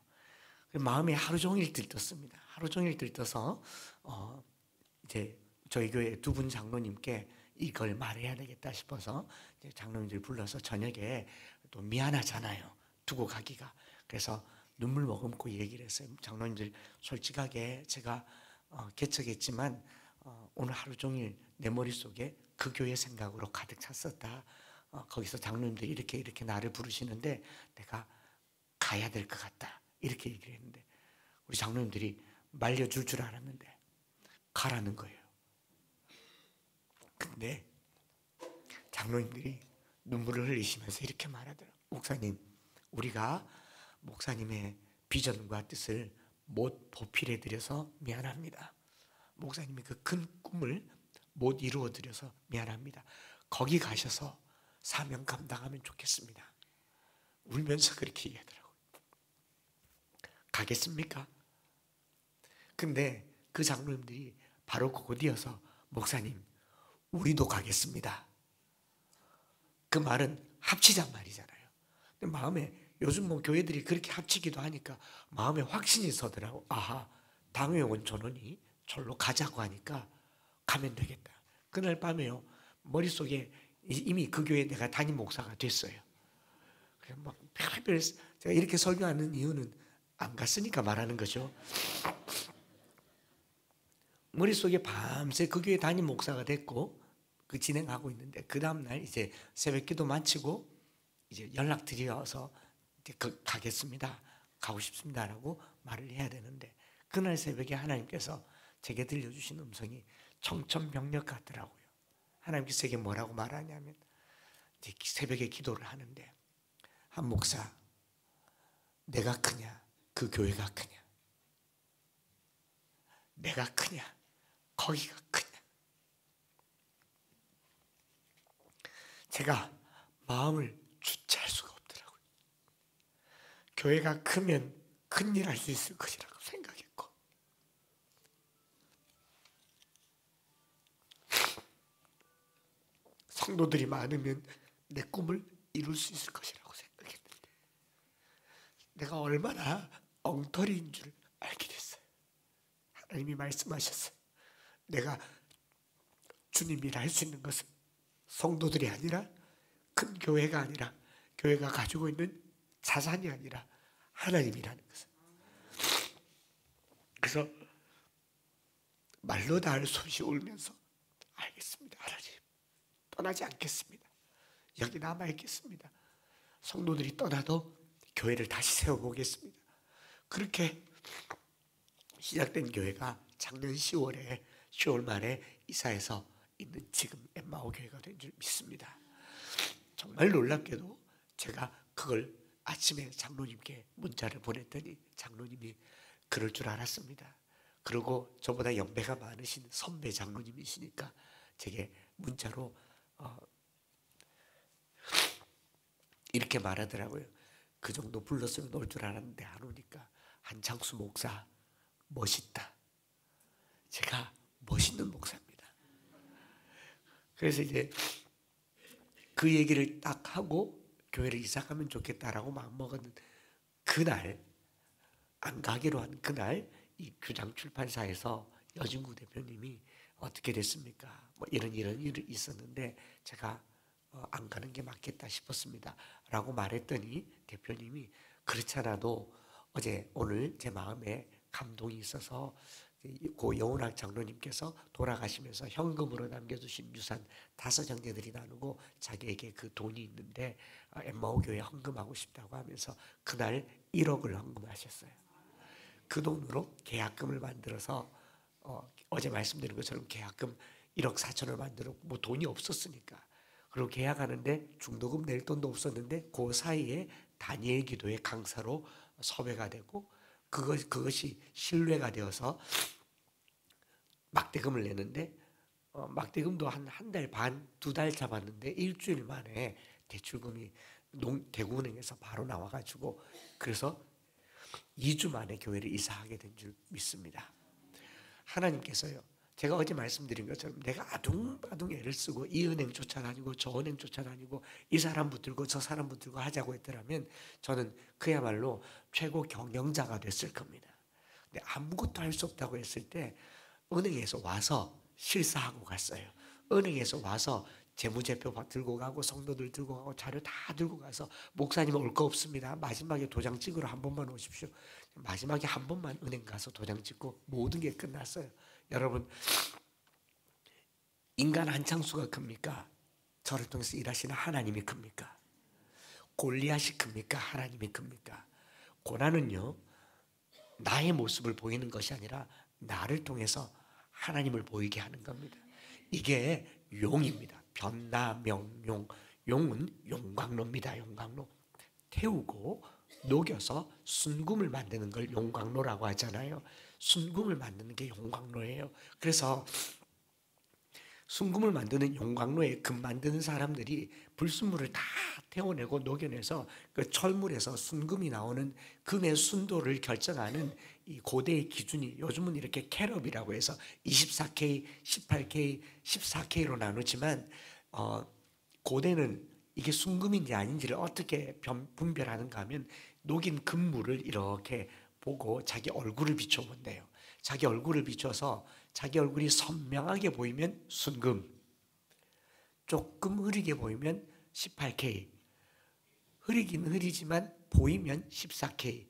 마음이 하루 종일 들떴습니다. 하루 종일 들떠서 이제 저희 교회 두 분 장로님께 이걸 말해야 되겠다 싶어서 이제 장로님들 불러서 저녁에 또 미안하잖아요. 두고 가기가. 그래서 눈물 머금고 얘기를 했어요. 장로님들 솔직하게 제가 개척했지만 오늘 하루 종일 내 머릿속에 그 교회 생각으로 가득 찼었다. 거기서 장로님들이 이렇게 나를 부르시는데 내가 가야 될 것 같다. 이렇게 얘기를 했는데 우리 장로님들이 말려줄 줄 알았는데 가라는 거예요. 근데 장로님들이 눈물을 흘리시면서 이렇게 말하더라고요. 목사님, 우리가 목사님의 비전과 뜻을 못 보필해드려서 미안합니다. 목사님이 그 큰 꿈을 못 이루어드려서 미안합니다. 거기 가셔서 사명 감당하면 좋겠습니다. 울면서 그렇게 얘기하더라고요. 가겠습니까? 근데 그 장로님들이 바로 곧이어서 목사님 우리도 가겠습니다. 그 말은 합치자 말이잖아요. 근데 마음에 요즘 뭐 교회들이 그렇게 합치기도 하니까 마음에 확신이 서더라고. 아하, 당회원 전원이 절로 가자고 하니까 가면 되겠다. 그날 밤에요 머릿속에 이미 그 교회에 내가 담임 목사가 됐어요. 그래서 막 별별 제가 이렇게 설교하는 이유는 안 갔으니까 말하는 거죠. 머릿속에 밤새 그 교회 담임 목사가 됐고 그 진행하고 있는데 그 다음날 이제 새벽기도 마치고 이제 연락드려서 이제 가겠습니다. 가고 싶습니다라고 말을 해야 되는데 그날 새벽에 하나님께서 제게 들려주신 음성이 청천벽력 같더라고요. 하나님께서 제게 뭐라고 말하냐면 이제 새벽에 기도를 하는데 한 목사 내가 크냐 그 교회가 크냐 내가 크냐 거기가 크냐. 제가 마음을 주체할 수가 없더라고요. 교회가 크면 큰일 할 수 있을 것이라고 생각했고 성도들이 많으면 내 꿈을 이룰 수 있을 것이라고 생각했는데 내가 얼마나 엉터리인 줄 알게 됐어요. 하나님이 말씀하셨어요. 내가 주님 일 할 수 있는 것은 성도들이 아니라 큰 교회가 아니라 교회가 가지고 있는 자산이 아니라 하나님이라는 것을. 그래서 말로 다 할 수 없이 울면서 알겠습니다 하나님 떠나지 않겠습니다. 여기 남아 있겠습니다. 성도들이 떠나도 교회를 다시 세워보겠습니다. 그렇게 시작된 교회가 작년 10월 말에 이사해서 있는 지금 엠마오 교회가 된 줄 믿습니다. 정말 놀랍게도 제가 그걸 아침에 장로님께 문자를 보냈더니 장로님이 그럴 줄 알았습니다. 그리고 저보다 연배가 많으신 선배 장로님이시니까 제게 문자로 이렇게 말하더라고요. 그 정도 불렀으면 올 줄 알았는데 안 오니까 한창수 목사 멋있다. 제가 멋있는 목사입니다. 그래서 이제 그 얘기를 딱 하고 교회를 이사 가면 좋겠다라고 마음먹은 그날, 안 가기로 한 그날 이 규장 출판사에서 여진구 대표님이 어떻게 됐습니까? 뭐 이런 일이 있었는데 제가 안 가는 게 맞겠다 싶었습니다 라고 말했더니 대표님이 그렇잖아도 오늘 제 마음에 감동이 있어서 고 여운학 장로님께서 돌아가시면서 현금으로 남겨두신 유산 5 형제들이 나누고 자기에게 그 돈이 있는데 엠마오 교회에 헌금하고 싶다고 하면서 그날 1억을 헌금하셨어요. 그 돈으로 계약금을 만들어서 어제 말씀드린 것처럼 계약금 1억 4천을 만들어 뭐 돈이 없었으니까. 그리고 계약하는데 중도금 낼 돈도 없었는데 그 사이에 다니엘 기도의 강사로 섭외가 되고 그것이 신뢰가 되어서 막대금을 내는데 막대금도 한 달 반, 2달 잡았는데 일주일 만에 대출금이 대구은행에서 바로 나와가지고 그래서 2주 만에 교회를 이사하게 된 줄 믿습니다. 하나님께서요, 제가 어제 말씀드린 것처럼 내가 아둥바둥 애를 쓰고 이 은행 쫓아다니고 저 은행 쫓아다니고 이 사람 붙들고 저 사람 붙들고 하자고 했더라면 저는 그야말로 최고 경영자가 됐을 겁니다. 근데 아무것도 할 수 없다고 했을 때 은행에서 와서 실사하고 갔어요. 은행에서 와서 재무제표 들고 가고 성도들 들고 가고 자료 다 들고 가서 목사님 올 거 없습니다. 마지막에 도장 찍으러 한 번만 오십시오. 마지막에 한 번만 은행 가서 도장 찍고 모든 게 끝났어요. 여러분, 인간 한창수가 큽니까? 저를 통해서 일하시는 하나님이 큽니까? 골리앗이 큽니까? 하나님이 큽니까? 고난은요, 나의 모습을 보이는 것이 아니라 나를 통해서 하나님을 보이게 하는 겁니다. 이게 용입니다. 변나명용. 용은 용광로입니다. 용광로. 태우고 녹여서 순금을 만드는 걸 용광로라고 하잖아요. 순금을 만드는 게 용광로예요. 그래서 순금을 만드는 용광로에 금 만드는 사람들이 불순물을 다 태워내고 녹여내서 그 철물에서 순금이 나오는 금의 순도를 결정하는 이 고대의 기준이 요즘은 이렇게 캐럿이라고 해서 24K, 18K, 14K로 나누지만 고대는 이게 순금인지 아닌지를 어떻게 분별하는가 하면 녹인 금물을 이렇게 보고 자기 얼굴을 비춰본대요. 자기 얼굴을 비춰서 자기 얼굴이 선명하게 보이면 순금, 조금 흐리게 보이면 18K, 흐리긴 흐리지만 보이면 14K,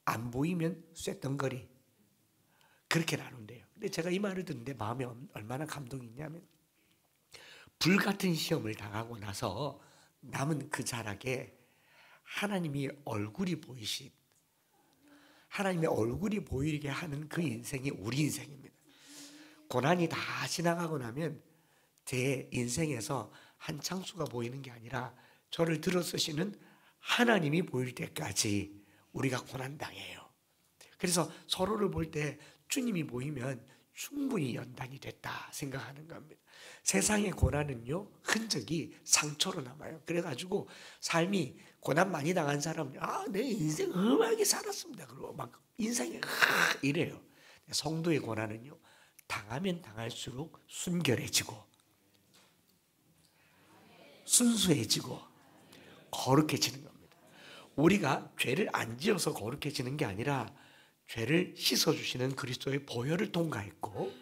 안 보이면 쇳덩거리. 그렇게 나눈대요. 근데 제가 이 말을 듣는데 마음에 얼마나 감동이 있냐면 불같은 시험을 당하고 나서 남은 그 자락에 하나님이 얼굴이 보이신, 하나님의 얼굴이 보이게 하는 그 인생이 우리 인생입니다. 고난이 다 지나가고 나면 제 인생에서 한창수가 보이는 게 아니라 저를 들어쓰시는 하나님이 보일 때까지 우리가 고난당해요. 그래서 서로를 볼 때 주님이 보이면 충분히 연단이 됐다 생각하는 겁니다. 세상의 고난은요, 흔적이 상처로 남아요. 그래가지고 삶이 고난 많이 당한 사람은 내 인생 험하게 살았습니다. 그리고 막 인생이 이래요. 성도의 고난은요, 당하면 당할수록 순결해지고 순수해지고 거룩해지는 겁니다. 우리가 죄를 안 지어서 거룩해지는 게 아니라 죄를 씻어주시는 그리스도의 보혈을 통과했고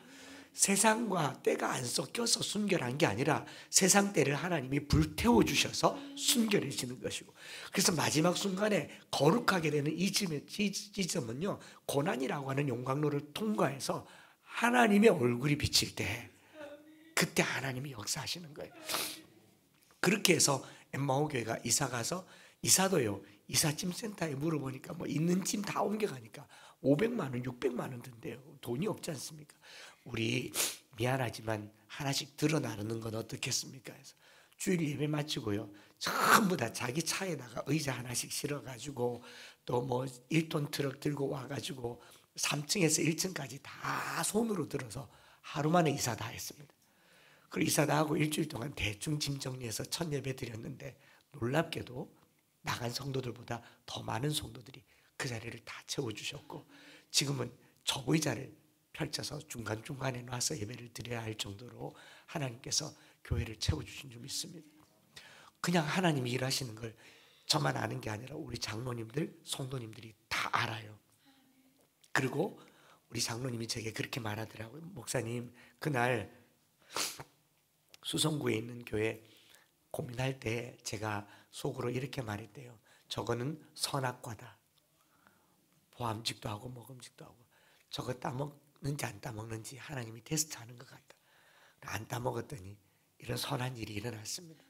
세상과 때가 안 섞여서 순결한 게 아니라 세상 때를 하나님이 불태워 주셔서 순결해지는 것이고, 그래서 마지막 순간에 거룩하게 되는 이 지점은요, 고난이라고 하는 용광로를 통과해서 하나님의 얼굴이 비칠 때 그때 하나님이 역사하시는 거예요. 그렇게 해서 엠마오 교회가 이사 가서, 이사도요, 이삿짐 센터에 물어보니까 뭐 있는 짐 다 옮겨가니까 500만 원, 600만 원 든대요. 돈이 없지 않습니까? 우리 미안하지만 하나씩 들어 나누는 건 어떻겠습니까? 그래서 주일 예배 마치고요, 전부 다 자기 차에다가 의자 하나씩 실어가지고 또 뭐 1톤 트럭 들고 와가지고 3층에서 1층까지 다 손으로 들어서 하루 만에 이사 다 했습니다. 그리고 이사 다 하고 일주일 동안 대충 짐 정리해서 첫 예배 드렸는데 놀랍게도 나간 성도들보다 더 많은 성도들이 그 자리를 다 채워주셨고, 지금은 접의자를 펼쳐서 중간중간에 놔서 예배를 드려야 할 정도로 하나님께서 교회를 채워주신 줄 믿습니다. 그냥 하나님이 일하시는 걸 저만 아는 게 아니라 우리 장로님들, 성도님들이 다 알아요. 그리고 우리 장로님이 제게 그렇게 말하더라고요. 목사님, 그날 수성구에 있는 교회 고민할 때 제가 속으로 이렇게 말했대요. 저거는 선악과다. 보암직도 하고 먹음직도 하고. 저거 따먹는지 안 따먹는지 하나님이 테스트하는 것 같다. 안 따먹었더니 이런 선한 일이 일어났습니다.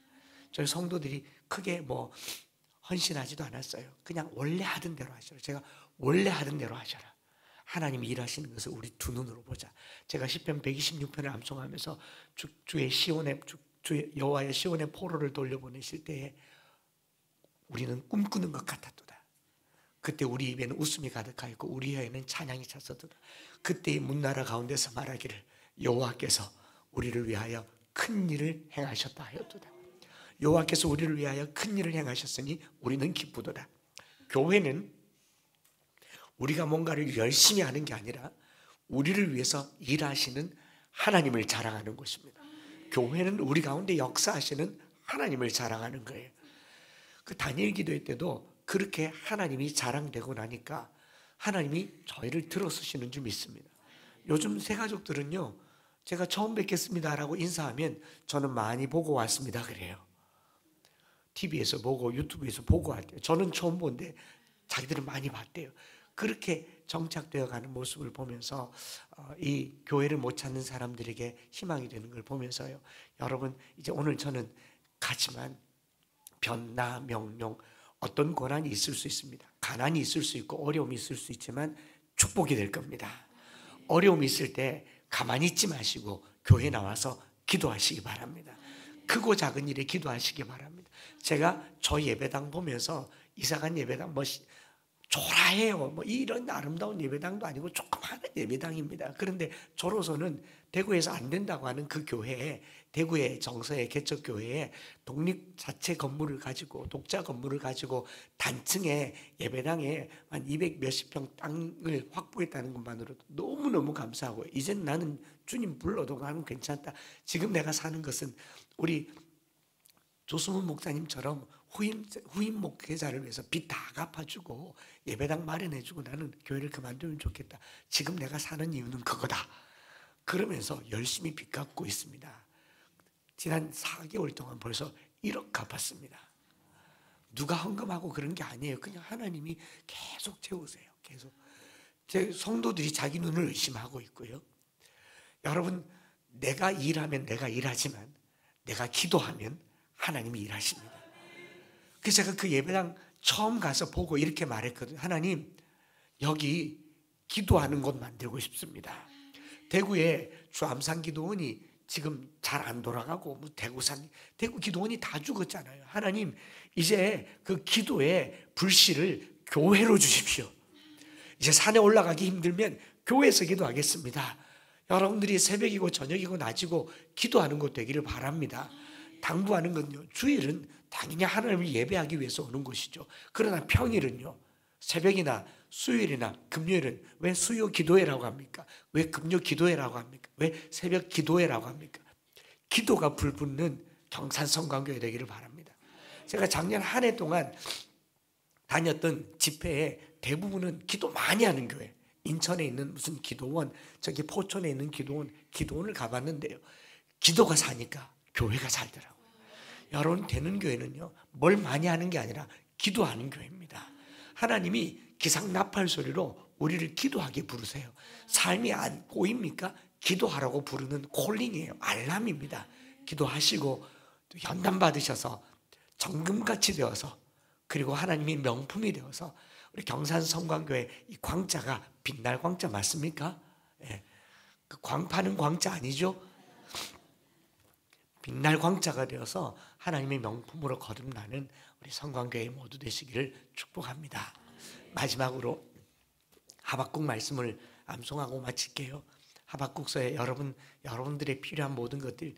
저희 성도들이 크게 뭐 헌신하지도 않았어요. 그냥 원래 하던 대로 하셔라. 제가 원래 하던 대로 하셔라. 하나님이 일하시는 것을 우리 두 눈으로 보자. 제가 시편 126편을 암송하면서 주의 시온의 주의 여호와의 시온의 포로를 돌려보내실 때에 우리는 꿈꾸는 것 같았도다. 그때 우리 입에는 웃음이 가득하였고 우리 혀에는 찬양이 찼었도다. 그때의 문나라 가운데서 말하기를 여호와께서 우리를 위하여 큰 일을 행하셨다 하였도다. 여호와께서 우리를 위하여 큰 일을 행하셨으니 우리는 기쁘도다. 교회는 우리가 뭔가를 열심히 하는 게 아니라 우리를 위해서 일하시는 하나님을 자랑하는 것입니다. 교회는 우리 가운데 역사하시는 하나님을 자랑하는 거예요. 그 다니엘 기도회 때도 그렇게 하나님이 자랑되고 나니까 하나님이 저희를 들어쓰시는 줄 믿습니다. 요즘 새 가족들은요, 제가 처음 뵙겠습니다라고 인사하면 저는 많이 보고 왔습니다 그래요. TV에서 보고 유튜브에서 보고 왔대요. 저는 처음 본데 자기들은 많이 봤대요. 그렇게 정착되어 가는 모습을 보면서 이 교회를 못 찾는 사람들에게 희망이 되는 걸 보면서요, 여러분 이제 오늘 저는 가지만 변나 명령 어떤 고난이 있을 수 있습니다. 가난이 있을 수 있고 어려움이 있을 수 있지만 축복이 될 겁니다. 어려움이 있을 때 가만히 있지 마시고 교회 나와서 기도하시기 바랍니다. 크고 작은 일에 기도하시기 바랍니다. 제가 저 예배당 보면서 이사간 예배당 초라해요. 이런 아름다운 예배당도 아니고 조그마한 예배당입니다. 그런데 저로서는 대구에서 안 된다고 하는 그 교회에, 대구의 정서의 개척교회에 독립 자체 건물을 가지고, 독자 건물을 가지고 단층에 예배당에 한 200 몇십 평 땅을 확보했다는 것만으로도 너무너무 감사하고요. 이젠 나는 주님 불러도 나는 괜찮다. 지금 내가 사는 것은 우리 조수문 목사님처럼 후임 목회자를 위해서 빚 다 갚아주고 예배당 마련해주고 나는 교회를 그만두면 좋겠다. 지금 내가 사는 이유는 그거다. 그러면서 열심히 빚 갚고 있습니다. 지난 4개월 동안 벌써 1억 갚았습니다. 누가 헌금하고 그런 게 아니에요. 그냥 하나님이 계속 채우세요. 계속. 제 성도들이 자기 눈을 의심하고 있고요. 여러분, 내가 일하면 내가 일하지만 내가 기도하면 하나님이 일하십니다. 그래서 제가 그 예배당 처음 가서 보고 이렇게 말했거든요. 하나님, 여기 기도하는 곳 만들고 싶습니다. 대구에 주암산 기도원이 지금 잘 안 돌아가고 대구 기도원이 다 죽었잖아요. 하나님, 이제 그 기도의 불씨를 교회로 주십시오. 이제 산에 올라가기 힘들면 교회에서 기도하겠습니다. 여러분들이 새벽이고 저녁이고 낮이고 기도하는 곳 되기를 바랍니다. 당부하는 건요, 주일은 당연히 하나님을 예배하기 위해서 오는 것이죠. 그러나 평일은요, 새벽이나 수요일이나 금요일은 왜 수요 기도회라고 합니까? 왜 금요 기도회라고 합니까? 왜 새벽 기도회라고 합니까? 기도가 불붙는 경산성광교회 되기를 바랍니다. 제가 작년 한 해 동안 다녔던 집회에 대부분은 기도 많이 하는 교회, 인천에 있는 무슨 기도원, 저기 포천에 있는 기도원을 가봤는데요, 기도가 사니까 교회가 살더라고요. 여러분, 되는 교회는요, 뭘 많이 하는 게 아니라 기도하는 교회입니다. 하나님이 기상나팔 소리로 우리를 기도하게 부르세요. 삶이 안 보입니까? 기도하라고 부르는 콜링이에요. 알람입니다. 기도하시고 또 연단 받으셔서 정금같이 되어서, 그리고 하나님이 명품이 되어서 우리 경산성광교회 이 광자가 빛날 광자 맞습니까? 예. 그 광파는 광자 아니죠? 빛날 광자가 되어서 하나님의 명품으로 거듭나는 우리 성광교회 모두 되시기를 축복합니다. 마지막으로 하박국 말씀을 암송하고 마칠게요. 하박국서에 여러분들의 필요한 모든 것들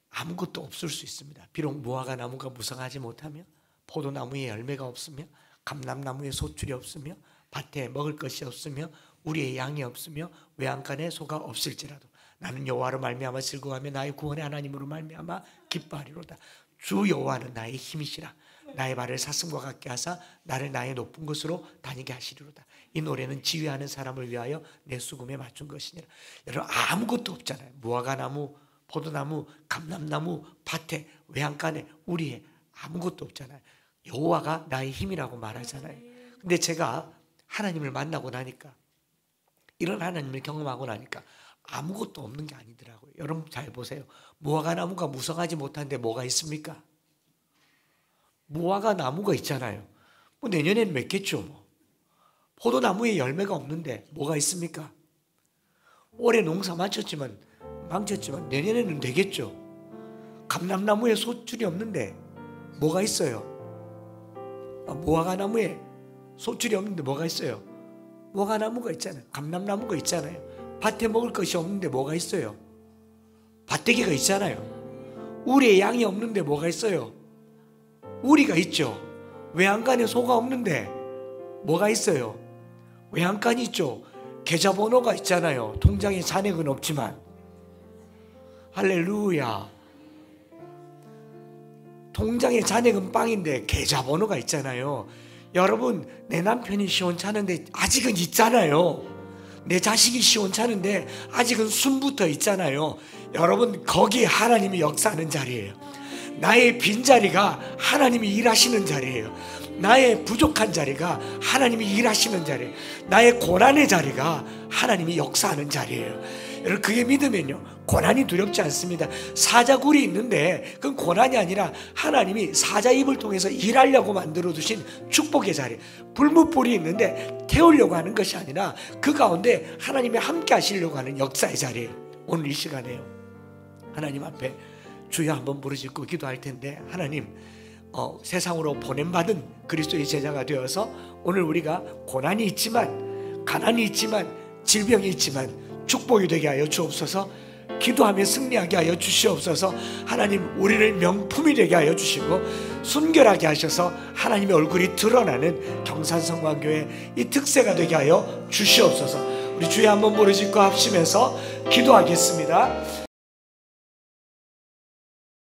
아무것도 없을 수 있습니다. 비록 무화과 나무가 무성하지 못하며 포도나무에 열매가 없으며 감람나무에 소출이 없으며 밭에 먹을 것이 없으며 우리의 양이 없으며 외양간에 소가 없을지라도 나는 여호와로 말미암아 즐거워하며 나의 구원의 하나님으로 말미암아 기뻐하리로다. 주 여호와는 나의 힘이시라. 나의 발을 사슴과 같게 하사 나를 나의 높은 곳으로 다니게 하시리로다. 이 노래는 지휘하는 사람을 위하여 내 수금에 맞춘 것이니라. 여러분, 아무것도 없잖아요. 무화과나무, 포도나무, 감람나무, 밭에 외양간에 우리의 아무것도 없잖아요. 여호와가 나의 힘이라고 말하잖아요. 근데 제가 하나님을 만나고 나니까, 이런 하나님을 경험하고 나니까 아무것도 없는 게 아니더라고요. 여러분 잘 보세요. 무화과 나무가 무성하지 못한데 뭐가 있습니까? 무화과 나무가 있잖아요. 뭐 내년에는 맺겠죠. 포도나무에 열매가 없는데 뭐가 있습니까? 올해 농사 망쳤지만 내년에는 되겠죠. 감람나무에 소출이 없는데 뭐가 있어요? 무화과나무에 소출이 없는데 뭐가 있어요? 무화과나무가 있잖아요. 감람나무가 있잖아요. 밭에 먹을 것이 없는데 뭐가 있어요? 밭대기가 있잖아요. 우리의 양이 없는데 뭐가 있어요? 우리가 있죠. 외양간에 소가 없는데 뭐가 있어요? 외양간이 있죠. 계좌번호가 있잖아요. 통장에 잔액은 없지만. 할렐루야. 통장에 잔액은 빵인데 계좌번호가 있잖아요. 여러분, 내 남편이 시원찮은데 아직은 있잖아요. 내 자식이 시원찮은데 아직은 숨부터 있잖아요. 여러분, 거기에 하나님이 역사하는 자리예요. 나의 빈자리가 하나님이 일하시는 자리예요. 나의 부족한 자리가 하나님이 일하시는 자리예요. 나의 고난의 자리가 하나님이 역사하는 자리예요. 여러분, 그게 믿으면요, 고난이 두렵지 않습니다. 사자굴이 있는데 그건 고난이 아니라 하나님이 사자 입을 통해서 일하려고 만들어 두신 축복의 자리. 불뭇불이 있는데 태우려고 하는 것이 아니라 그 가운데 하나님이 함께 하시려고 하는 역사의 자리예요. 오늘 이 시간에요, 하나님 앞에 주여 한번 부르짖고 기도할 텐데, 하나님, 세상으로 보냄받은 그리스도의 제자가 되어서 오늘 우리가 고난이 있지만, 가난이 있지만, 질병이 있지만 축복이 되게 하여 주옵소서. 기도하며 승리하게 하여 주시옵소서. 하나님, 우리를 명품이 되게 하여 주시고 순결하게 하셔서 하나님의 얼굴이 드러나는 경산성광교회 이 특세가 되게 하여 주시옵소서. 우리 주여 한번 부르짖고 합심해서 기도하겠습니다.